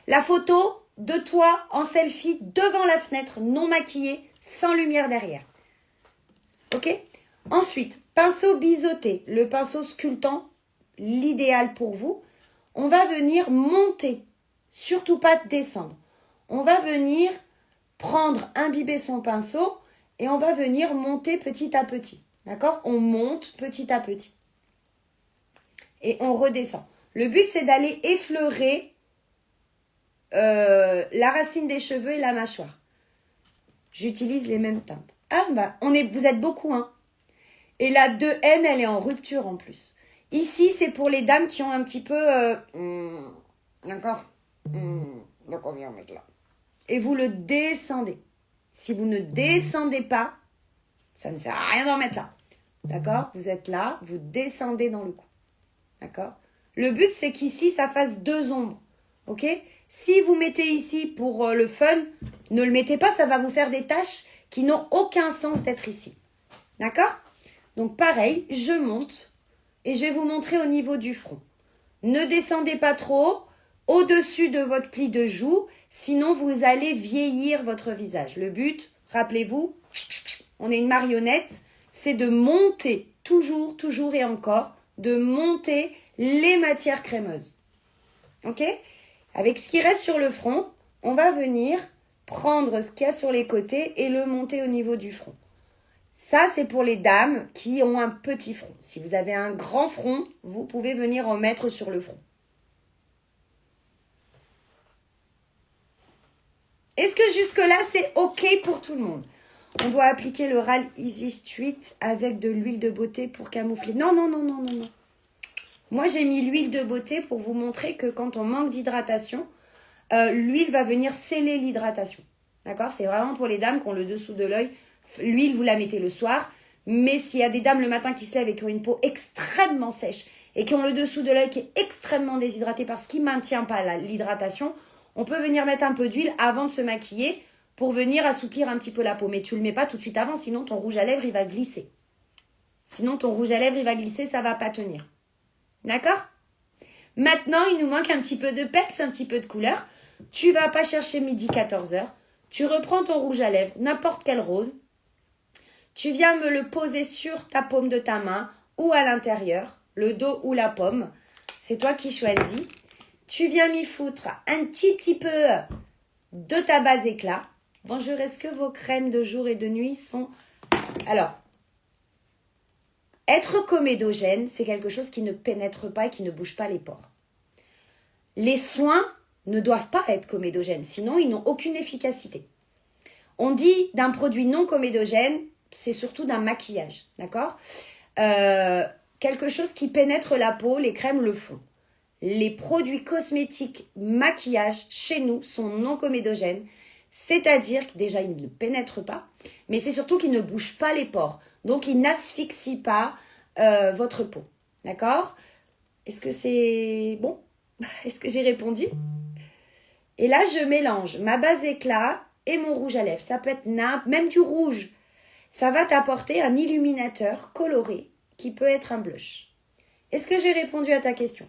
la photo de toi en selfie devant la fenêtre, non maquillée, sans lumière derrière. Ok? Ensuite, pinceau biseauté, le pinceau sculptant, l'idéal pour vous. On va venir monter, surtout pas descendre. On va venir prendre, imbiber son pinceau et on va venir monter petit à petit. D'accord? On monte petit à petit. Et on redescend. Le but, c'est d'aller effleurer la racine des cheveux et la mâchoire. J'utilise les mêmes teintes. Ah, bah, vous êtes beaucoup, hein. Et la 2N, elle est en rupture en plus. Ici, c'est pour les dames qui ont un petit peu... D'accord. Donc, on vient mettre là. Et vous le descendez. Si vous ne descendez pas, ça ne sert à rien d'en mettre là. D'accord? Vous êtes là, vous descendez dans le cou. D'accord? Le but, c'est qu'ici, ça fasse 2 ombres. Ok? Si vous mettez ici pour le fun, ne le mettez pas, ça va vous faire des taches qui n'ont aucun sens d'être ici. D'accord? Donc pareil, je monte et je vais vous montrer au niveau du front. Ne descendez pas trop au-dessus de votre pli de joue, sinon vous allez vieillir votre visage. Le but, rappelez-vous, on est une marionnette, c'est de monter, toujours, toujours et encore, de monter les matières crémeuses. Ok? Avec ce qui reste sur le front, on va venir prendre ce qu'il y a sur les côtés et le monter au niveau du front. Ça, c'est pour les dames qui ont un petit front. Si vous avez un grand front, vous pouvez venir en mettre sur le front. Est-ce que jusque-là, c'est OK pour tout le monde? On doit appliquer le RAL Easy Street avec de l'huile de beauté pour camoufler. Non, non, non, non, non, non. Moi, j'ai mis l'huile de beauté pour vous montrer que quand on manque d'hydratation, l'huile va venir sceller l'hydratation. D'accord? C'est vraiment pour les dames qui ont le dessous de l'œil. L'huile, vous la mettez le soir. Mais s'il y a des dames le matin qui se lèvent et qui ont une peau extrêmement sèche et qui ont le dessous de l'œil qui est extrêmement déshydraté parce qu'il ne maintient pas l'hydratation, on peut venir mettre un peu d'huile avant de se maquiller pour venir assouplir un petit peu la peau. Mais tu ne le mets pas tout de suite avant, sinon ton rouge à lèvres, il va glisser. Sinon, ton rouge à lèvres, il va glisser, ça ne va pas tenir. D'accord? Maintenant, il nous manque un petit peu de peps, un petit peu de couleur. Tu vas pas chercher midi 14h. Tu reprends ton rouge à lèvres, n'importe quel rose. Tu viens me le poser sur ta paume de ta main ou à l'intérieur, le dos ou la paume. C'est toi qui choisis. Tu viens m'y foutre un petit peu de ta base éclat. Bonjour, est-ce que vos crèmes de jour et de nuit sont... Alors, être comédogène, c'est quelque chose qui ne pénètre pas et qui ne bouge pas les pores. Les soins ne doivent pas être comédogènes, sinon ils n'ont aucune efficacité. On dit d'un produit non comédogène, c'est surtout d'un maquillage, d'accord? Quelque chose qui pénètre la peau, les crèmes le font. Les produits cosmétiques maquillage chez nous sont non comédogènes, c'est-à-dire que déjà ils ne pénètrent pas, mais c'est surtout qu'ils ne bougent pas les pores. Donc ils n'asphyxient pas votre peau. D'accord? Est-ce que c'est bon? Est-ce que j'ai répondu? Et là, je mélange ma base éclat et mon rouge à lèvres. Ça peut être même du rouge. Ça va t'apporter un illuminateur coloré qui peut être un blush. Est-ce que j'ai répondu à ta question?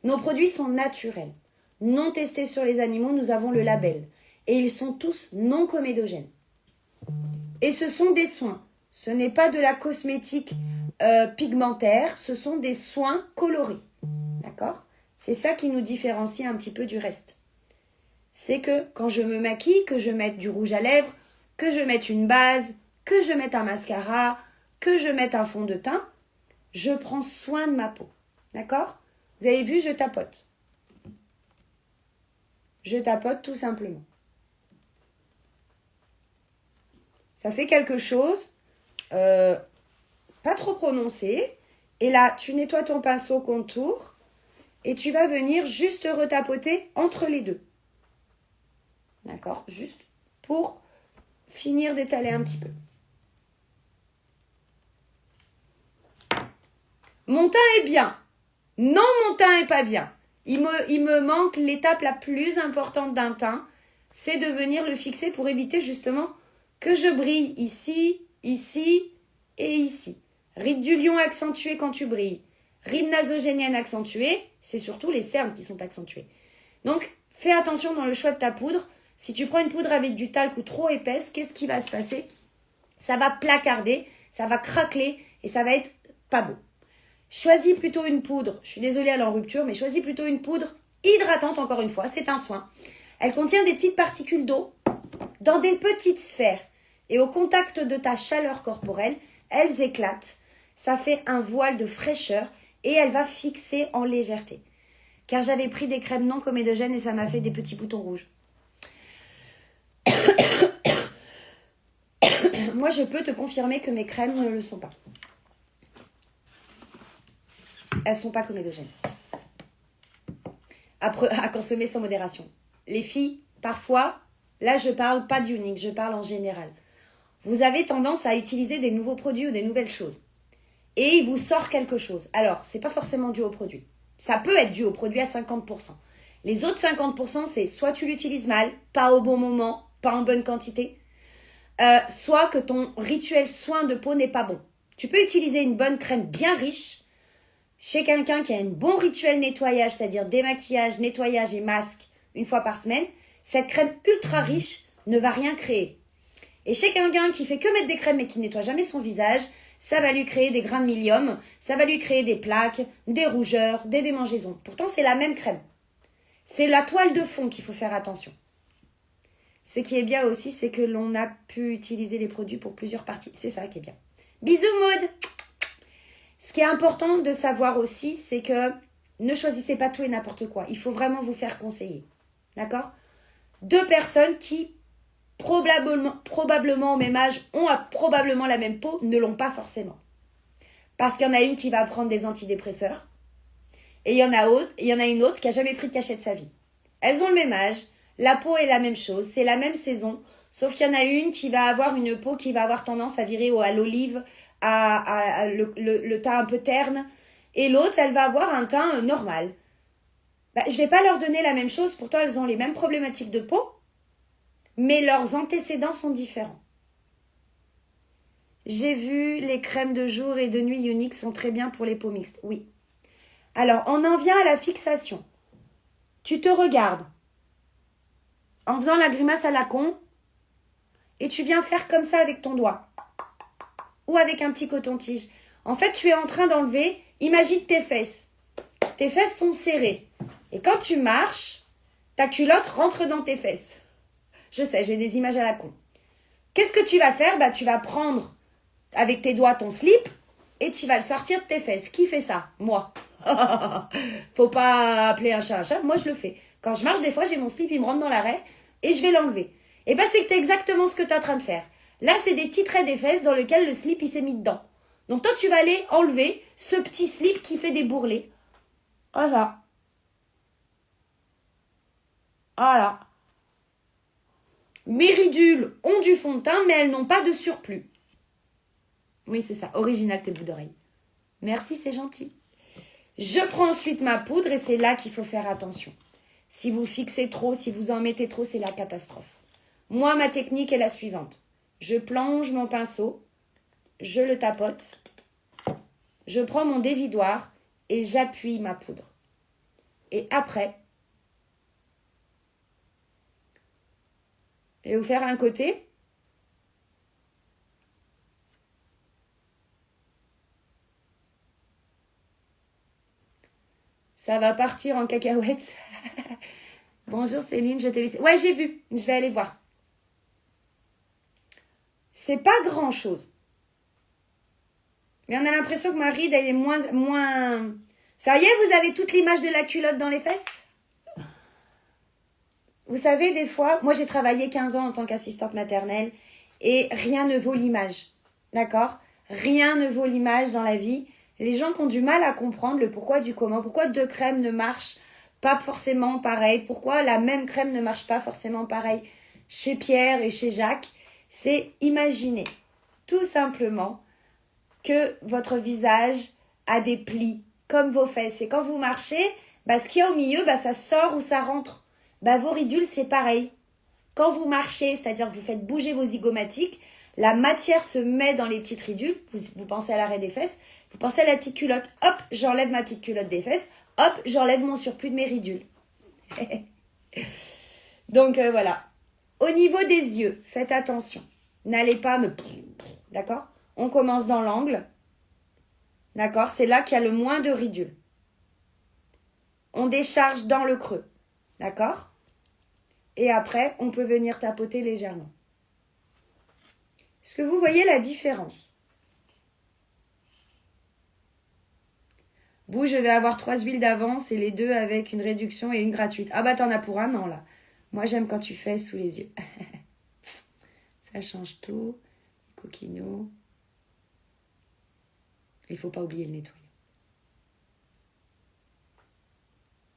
Nos produits sont naturels, non testés sur les animaux, nous avons le label. Et ils sont tous non comédogènes. Et ce sont des soins. Ce n'est pas de la cosmétique pigmentaire, ce sont des soins colorés. D'accord? C'est ça qui nous différencie un petit peu du reste. C'est que quand je me maquille, que je mette du rouge à lèvres, que je mette une base, que je mette un mascara, que je mette un fond de teint, je prends soin de ma peau. D'accord? Vous avez vu, je tapote. Je tapote tout simplement. Ça fait quelque chose, pas trop prononcé. Et là, tu nettoies ton pinceau contour et tu vas venir juste retapoter entre les deux. D'accord? Juste pour finir d'étaler un petit peu. Mon teint est bien. Non, mon teint est pas bien. Il me manque l'étape la plus importante d'un teint, c'est de venir le fixer pour éviter justement que je brille ici, ici et ici. Ride du lion accentué quand tu brilles. Ride nasogénienne accentuée, c'est surtout les cernes qui sont accentuées. Donc, fais attention dans le choix de ta poudre. Si tu prends une poudre avec du talc ou trop épaisse, qu'est-ce qui va se passer? Ça va placarder, ça va craqueler et ça va être pas beau. Choisis plutôt une poudre, je suis désolée elle est en rupture, mais choisis plutôt une poudre hydratante, encore une fois, c'est un soin. Elle contient des petites particules d'eau dans des petites sphères. Et au contact de ta chaleur corporelle, elles éclatent. Ça fait un voile de fraîcheur et elle va fixer en légèreté. Car j'avais pris des crèmes non comédogènes et ça m'a fait des petits boutons rouges. Moi, je peux te confirmer que mes crèmes ne le sont pas. Elles ne sont pas comédogènes. À consommer sans modération. Les filles, parfois, Là, je parle pas d'Unique, je parle en général. Vous avez tendance à utiliser des nouveaux produits ou des nouvelles choses. Et il vous sort quelque chose. Alors, c'est pas forcément dû au produit. Ça peut être dû au produit à 50%. Les autres 50%, c'est soit tu l'utilises mal, pas au bon moment, pas en bonne quantité, soit que ton rituel soin de peau n'est pas bon. Tu peux utiliser une bonne crème bien riche chez quelqu'un qui a un bon rituel nettoyage, c'est-à-dire démaquillage, nettoyage et masque une fois par semaine. Cette crème ultra riche ne va rien créer. Et chez quelqu'un qui fait que mettre des crèmes mais qui nettoie jamais son visage, ça va lui créer des grains de milium, ça va lui créer des plaques, des rougeurs, des démangeaisons. Pourtant, c'est la même crème. C'est la toile de fond qu'il faut faire attention. Ce qui est bien aussi, c'est que l'on a pu utiliser les produits pour plusieurs parties. C'est ça qui est bien. Bisous Maud. Ce qui est important de savoir aussi, c'est que ne choisissez pas tout et n'importe quoi. Il faut vraiment vous faire conseiller. D'accord? 2 personnes qui, probablement au même âge, ont probablement la même peau, ne l'ont pas forcément. Parce qu'il y en a une qui va prendre des antidépresseurs et il y en a une autre qui n'a jamais pris de cachet de sa vie. Elles ont le même âge, la peau est la même chose, c'est la même saison, sauf qu'il y en a une qui va avoir une peau qui va avoir tendance à virer à l'olive, à le teint un peu terne, et l'autre, elle va avoir un teint normal. Je ne vais pas leur donner la même chose, pourtant elles ont les mêmes problématiques de peau, mais leurs antécédents sont différents. J'ai vu les crèmes de jour et de nuit Unique sont très bien pour les peaux mixtes. Oui. Alors, on en vient à la fixation. Tu te regardes en faisant la grimace à la con et tu viens faire comme ça avec ton doigt ou avec un petit coton-tige. En fait, tu es en train d'enlever, imagine tes fesses. Tes fesses sont serrées. Et quand tu marches, ta culotte rentre dans tes fesses. Je sais, j'ai des images à la con. Qu'est-ce que tu vas faire? Tu vas prendre avec tes doigts ton slip et tu vas le sortir de tes fesses. Qui fait ça? Moi. Faut pas appeler un chat un chat. Moi, je le fais. Quand je marche, des fois, j'ai mon slip, il me rentre dans l'arrêt et je vais l'enlever. Et c'est exactement ce que tu es en train de faire. Là, c'est des petits traits des fesses dans lesquels le slip, il s'est mis dedans. Donc, toi, tu vas aller enlever ce petit slip qui fait des bourrelets. Voilà. Voilà. Mes ridules ont du fond de teint, mais elles n'ont pas de surplus. Oui, c'est ça. Original, tes bouts d'oreilles. Merci, c'est gentil. Je prends ensuite ma poudre et c'est là qu'il faut faire attention. Si vous fixez trop, si vous en mettez trop, c'est la catastrophe. Moi, ma technique est la suivante. Je plonge mon pinceau, je le tapote, je prends mon dévidoir et j'appuie ma poudre. Et après, je vais vous faire un côté. Ça va partir en cacahuète. Bonjour Céline, je t'ai laissé. Ouais, j'ai vu. Je vais aller voir. C'est pas grand chose. Mais on a l'impression que ma ride, elle est moins... Ça y est, vous avez toute l'image de la culotte dans les fesses? Vous savez, des fois, moi j'ai travaillé 15 ans en tant qu'assistante maternelle et rien ne vaut l'image. D'accord? Rien ne vaut l'image dans la vie. Les gens qui ont du mal à comprendre le pourquoi du comment, pourquoi 2 crèmes ne marchent pas forcément pareil, pourquoi la même crème ne marche pas forcément pareil chez Pierre et chez Jacques, c'est imaginer tout simplement que votre visage a des plis comme vos fesses. Et quand vous marchez, ce qu'il y a au milieu, ça sort ou ça rentre. Vos ridules, c'est pareil. Quand vous marchez, c'est-à-dire que vous faites bouger vos zygomatiques, la matière se met dans les petites ridules. Vous pensez à l'arrêt des fesses. Vous pensez à la petite culotte. Hop, j'enlève ma petite culotte des fesses. Hop, j'enlève mon surplus de mes ridules. Donc, voilà. Au niveau des yeux, faites attention. N'allez pas me... D'accord? On commence dans l'angle. D'accord? C'est là qu'il y a le moins de ridules. On décharge dans le creux. D'accord? Et après, on peut venir tapoter légèrement. Est-ce que vous voyez la différence? Bouh, je vais avoir 3 huiles d'avance et les 2 avec une réduction et une gratuite. Ah t'en as pour un an là. Moi j'aime quand tu fais sous les yeux. Ça change tout. Coquino. Il faut pas oublier le nettoyer.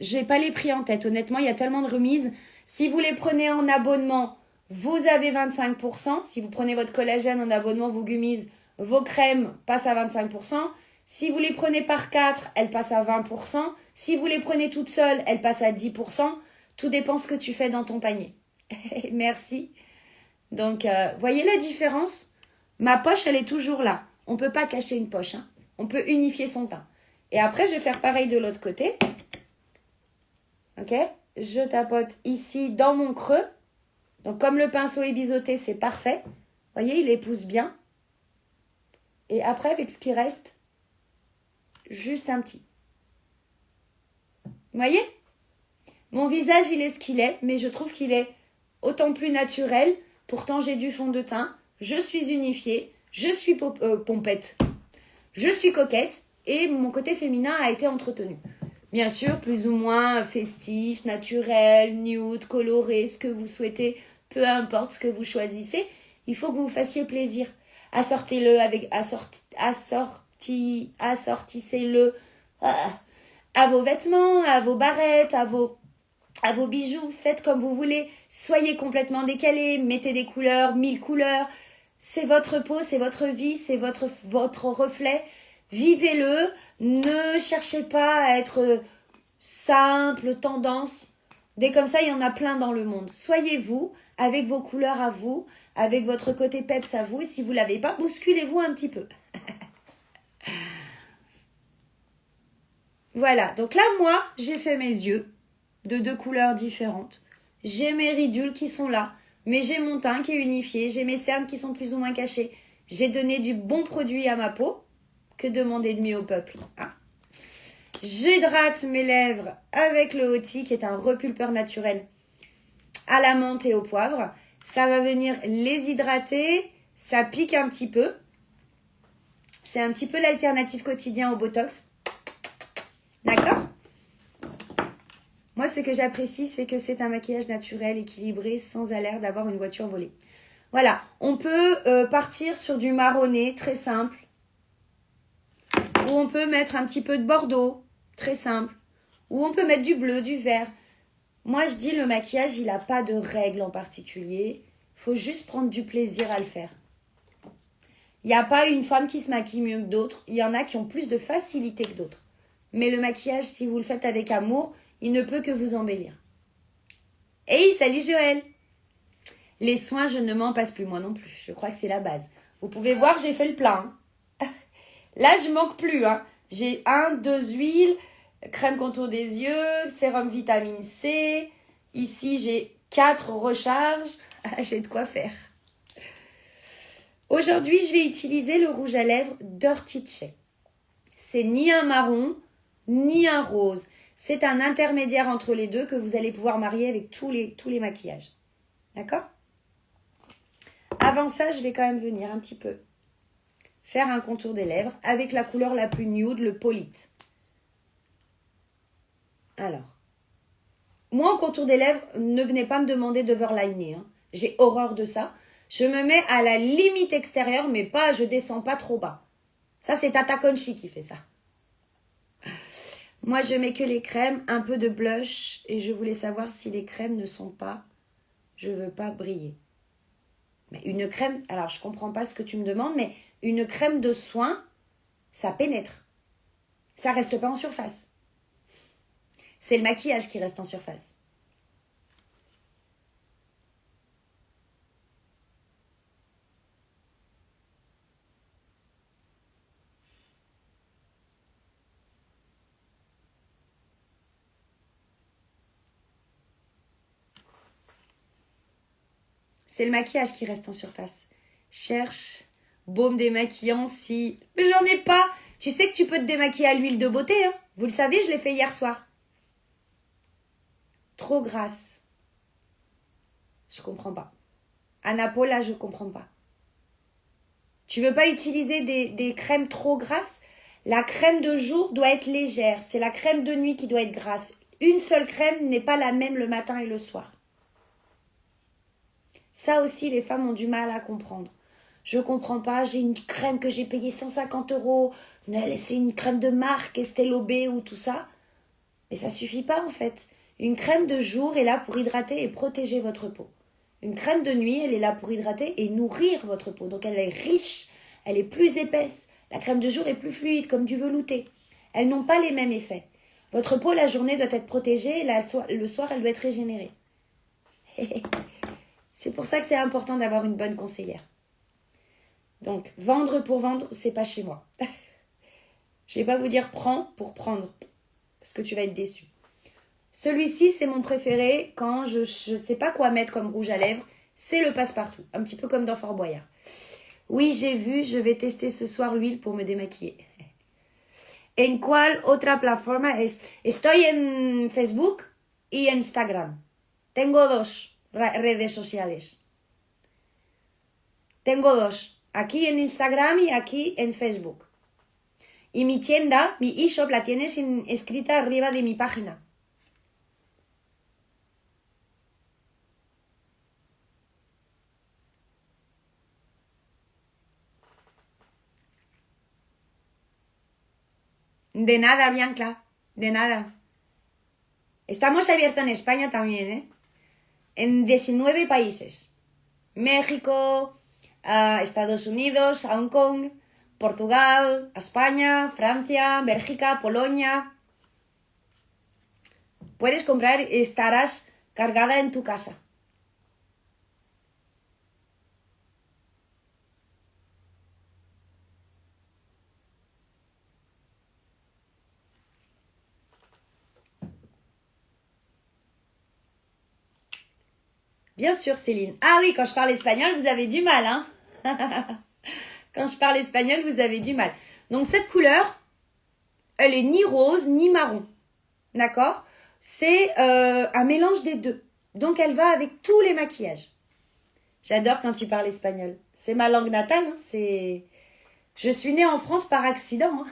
Je n'ai pas les prix en tête. Honnêtement, il y a tellement de remises. Si vous les prenez en abonnement, vous avez 25%. Si vous prenez votre collagène en abonnement, vos gummies, vos crèmes passent à 25%. Si vous les prenez par 4, elles passent à 20%. Si vous les prenez toutes seules, elles passent à 10%. Tout dépend ce que tu fais dans ton panier. Merci. Donc, voyez la différence? Ma poche, elle est toujours là. On ne peut pas cacher une poche. Hein. On peut unifier son teint. Et après, je vais faire pareil de l'autre côté. Ok? Je tapote ici dans mon creux. Donc, comme le pinceau est biseauté, c'est parfait. Voyez, il épouse bien. Et après, avec ce qui reste, juste un petit. Vous voyez? Mon visage, il est ce qu'il est, mais je trouve qu'il est autant plus naturel. Pourtant, j'ai du fond de teint. Je suis unifiée. Je suis pompette. Je suis coquette. Et mon côté féminin a été entretenu. Bien sûr, plus ou moins festif, naturel, nude, coloré, ce que vous souhaitez. Peu importe ce que vous choisissez. Il faut que vous vous fassiez plaisir. Assortez-le avec... Assortissez-le à vos vêtements, à vos barrettes, à vos bijoux. Faites comme vous voulez. Soyez complètement décalés. Mettez des couleurs, 1000 couleurs. C'est votre peau, c'est votre vie, c'est votre reflet. Vivez-le. Ne cherchez pas à être simple, tendance. Dès comme ça, il y en a plein dans le monde. Soyez vous, avec vos couleurs à vous, avec votre côté peps à vous. Et si vous ne l'avez pas, bousculez-vous un petit peu. Voilà, donc là, moi, j'ai fait mes yeux de 2 couleurs différentes. J'ai mes ridules qui sont là, mais j'ai mon teint qui est unifié, j'ai mes cernes qui sont plus ou moins cachées. J'ai donné du bon produit à ma peau. Que demander de mieux au peuple, hein? J'hydrate mes lèvres avec le Hoti, qui est un repulpeur naturel à la menthe et au poivre. Ça va venir les hydrater, ça pique un petit peu. C'est un petit peu l'alternative quotidien au Botox. D'accord? Moi, ce que j'apprécie, c'est que c'est un maquillage naturel, équilibré, sans l'air d'avoir une voiture volée. Voilà, on peut partir sur du marronné, très simple. Ou on peut mettre un petit peu de bordeaux, très simple. Ou on peut mettre du bleu, du vert. Moi, je dis le maquillage, il n'a pas de règle en particulier. Il faut juste prendre du plaisir à le faire. Il n'y a pas une femme qui se maquille mieux que d'autres. Il y en a qui ont plus de facilité que d'autres. Mais le maquillage, si vous le faites avec amour, il ne peut que vous embellir. Hey, salut Joël! Les soins, je ne m'en passe plus, moi non plus. Je crois que c'est la base. Vous pouvez voir, j'ai fait le plein. Là, je manque plus. Hein. J'ai 2 huiles, crème contour des yeux, sérum vitamine C. Ici, j'ai 4 recharges. J'ai de quoi faire. Aujourd'hui, je vais utiliser le rouge à lèvres Dirty Che. C'est ni un marron, ni un rose. C'est un intermédiaire entre les deux que vous allez pouvoir marier avec tous les maquillages. D'accord? Avant ça, je vais quand même venir un petit peu faire un contour des lèvres avec la couleur la plus nude, le Polite. Alors, moi, en contour des lèvres, ne venez pas me demander d'overliner. Hein. J'ai horreur de ça. Je me mets à la limite extérieure, mais pas, je descends pas trop bas. Ça, c'est Tata Conchi qui fait ça. Moi, je mets que les crèmes, un peu de blush, et je voulais savoir si les crèmes ne sont pas... Je veux pas briller. Mais une crème... Alors, je comprends pas ce que tu me demandes, mais une crème de soin, ça pénètre. Ça reste pas en surface. C'est le maquillage qui reste en surface. C'est le maquillage qui reste en surface. Cherche baume démaquillant si... Mais j'en ai pas. Tu sais que tu peux te démaquiller à l'huile de beauté. Hein. Vous le savez, je l'ai fait hier soir. Trop grasse. Je comprends pas. Anna Paula, je comprends pas. Tu veux pas utiliser des crèmes trop grasses? La crème de jour doit être légère. C'est la crème de nuit qui doit être grasse. Une seule crème n'est pas la même le matin et le soir. Ça aussi, les femmes ont du mal à comprendre. Je comprends pas, j'ai une crème que j'ai payée 150 €. C'est une crème de marque, Estée Lauder ou tout ça. Mais ça suffit pas en fait. Une crème de jour est là pour hydrater et protéger votre peau. Une crème de nuit, elle est là pour hydrater et nourrir votre peau. Donc elle est riche, elle est plus épaisse. La crème de jour est plus fluide, comme du velouté. Elles n'ont pas les mêmes effets. Votre peau, la journée, doit être protégée et le soir, elle doit être régénérée. C'est pour ça que c'est important d'avoir une bonne conseillère. Donc, vendre pour vendre, c'est pas chez moi. Je vais pas vous dire prends pour prendre, parce que tu vas être déçu. Celui-ci, c'est mon préféré quand je ne sais pas quoi mettre comme rouge à lèvres. C'est le passe-partout, un petit peu comme dans Fort Boyard. Oui, j'ai vu, je vais tester ce soir l'huile pour me démaquiller. ¿En cuál otra plataforma es? Estoy en Facebook y Instagram. Tengo dos redes sociales. Tengo dos. Aquí en Instagram y aquí en Facebook. Y mi tienda, mi e-shop, la tienes escrita arriba de mi página. De nada, Bianca. De nada. Estamos abiertos en España también, ¿eh? En 19 países. México, Estados Unidos, Hong Kong, Portugal, España, Francia, Bélgica, Polonia. Puedes comprar y estarás cargada en tu casa. Bien sûr, Céline. Ah oui, quand je parle espagnol, vous avez du mal, hein. Quand je parle espagnol, vous avez du mal. Donc, cette couleur, elle est ni rose, ni marron. D'accord? C'est un mélange des deux. Donc, elle va avec tous les maquillages. J'adore quand tu parles espagnol. C'est ma langue natale. Hein. Je suis née en France par accident. Hein.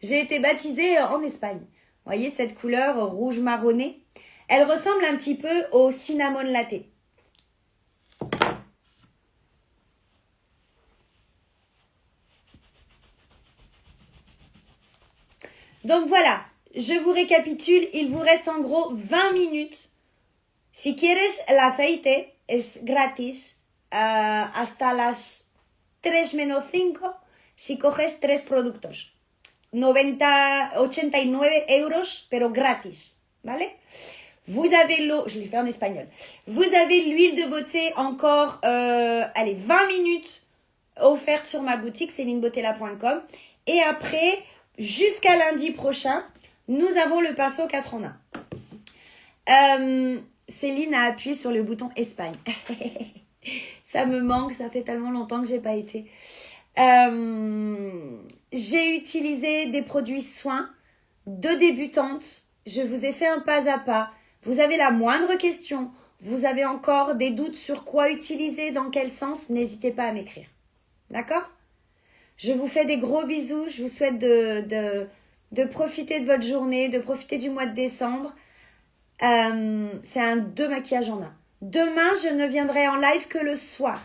J'ai été baptisée en Espagne. Vous voyez cette couleur rouge marronné? Elle ressemble un petit peu au cinnamon latte. Donc voilà, je vous récapitule. Il vous reste en gros 20 minutes. Si quieres el aceite, es gratis hasta las 3 menos 5 si coges 3 productos. 89 euros, pero gratis. ¿Vale? Vous avez l'eau, je l'ai fait en espagnol. Vous avez l'huile de beauté encore, 20 minutes offerte sur ma boutique, célinebotella.com. Et après, jusqu'à lundi prochain, nous avons le pinceau 4 en 1. Céline a appuyé sur le bouton Espagne. Ça me manque, ça fait tellement longtemps que j'ai pas été. J'ai utilisé des produits soins de débutante. Je vous ai fait un pas à pas. Vous avez la moindre question, vous avez encore des doutes sur quoi utiliser, dans quel sens, n'hésitez pas à m'écrire. D'accord? Je vous fais des gros bisous, je vous souhaite de profiter de votre journée, de profiter du mois de décembre. C'est un 2 maquillages en 1. Demain, je ne viendrai en live que le soir.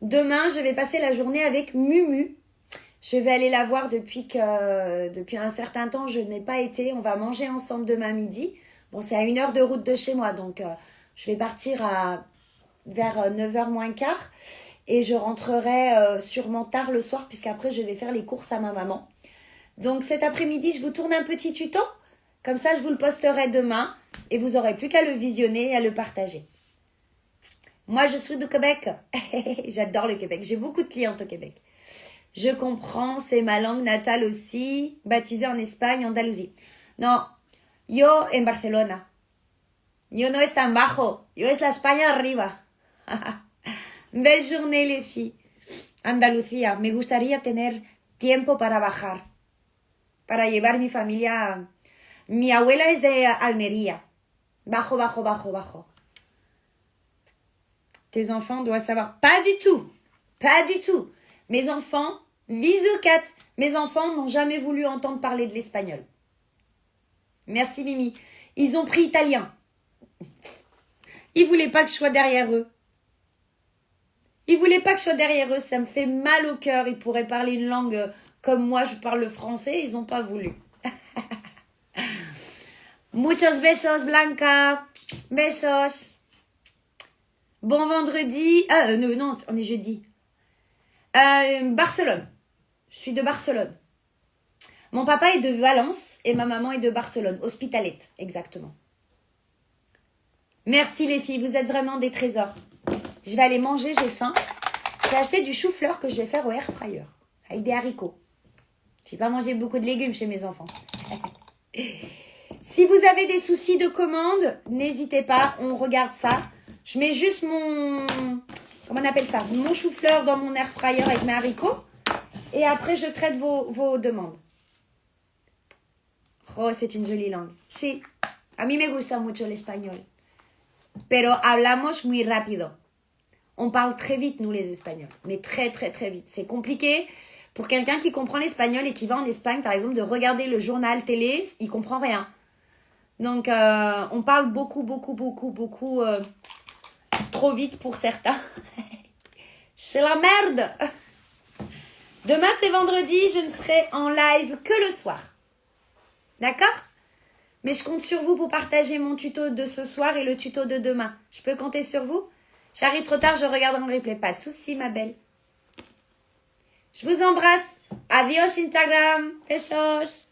Demain, je vais passer la journée avec Mumu. Je vais aller la voir depuis un certain temps, je n'ai pas été. On va manger ensemble demain midi. Bon, c'est à 1 heure de route de chez moi, donc je vais partir vers 9h moins quart. Et je rentrerai sûrement tard le soir, puisqu'après, je vais faire les courses à ma maman. Donc cet après-midi, je vous tourne un petit tuto. Comme ça, je vous le posterai demain. Et vous n'aurez plus qu'à le visionner et à le partager. Moi, je suis du Québec. J'adore le Québec. J'ai beaucoup de clientes au Québec. Je comprends, c'est ma langue natale aussi. Baptisée en Espagne, Andalousie. Non, yo en Barcelona. Yo no es tan bajo. Yo es la España arriba. Belle journée, les filles. Andalucía. Me gustaría tener tiempo para bajar. Para llevar mi familia. Mi abuela es de Almería. Bajo, bajo, bajo, bajo. Tes enfants doivent savoir. Pas du tout. Pas du tout. Mes enfants, bisous Kat. Mes enfants n'ont jamais voulu entendre parler de l'espagnol. Merci Mimi. Ils ont pris italien. Ils voulaient pas que je sois derrière eux. Ils voulaient pas que je sois derrière eux. Ça me fait mal au cœur. Ils pourraient parler une langue comme moi, je parle le français. Ils n'ont pas voulu. Muchos besos, Blanca. Besos. Bon vendredi. Non, on est jeudi. Barcelone. Je suis de Barcelone. Mon papa est de Valence et ma maman est de Barcelone. Hospitalet, exactement. Merci les filles, vous êtes vraiment des trésors. Je vais aller manger, j'ai faim. J'ai acheté du chou-fleur que je vais faire au air fryer. Avec des haricots. J'ai pas mangé beaucoup de légumes chez mes enfants. Si vous avez des soucis de commande, n'hésitez pas, on regarde ça. Je mets juste mon... Comment on appelle ça? Mon chou-fleur dans mon air fryer avec mes haricots. Et après, je traite vos demandes. Oh, c'est une jolie langue. Sí, a mí me gusta mucho el español. Pero hablamos muy rápido. On parle très vite, nous, les Espagnols. Mais très, très, très vite. C'est compliqué pour quelqu'un qui comprend l'espagnol et qui va en Espagne, par exemple, de regarder le journal télé, il comprend rien. Donc, on parle beaucoup, trop vite pour certains. C'est la merde. Demain, c'est vendredi. Je ne serai en live que le soir. D'accord? Mais je compte sur vous pour partager mon tuto de ce soir et le tuto de demain. Je peux compter sur vous? J'arrive trop tard, je regarde en replay. Pas de soucis, ma belle. Je vous embrasse. Adios, Instagram. Besos.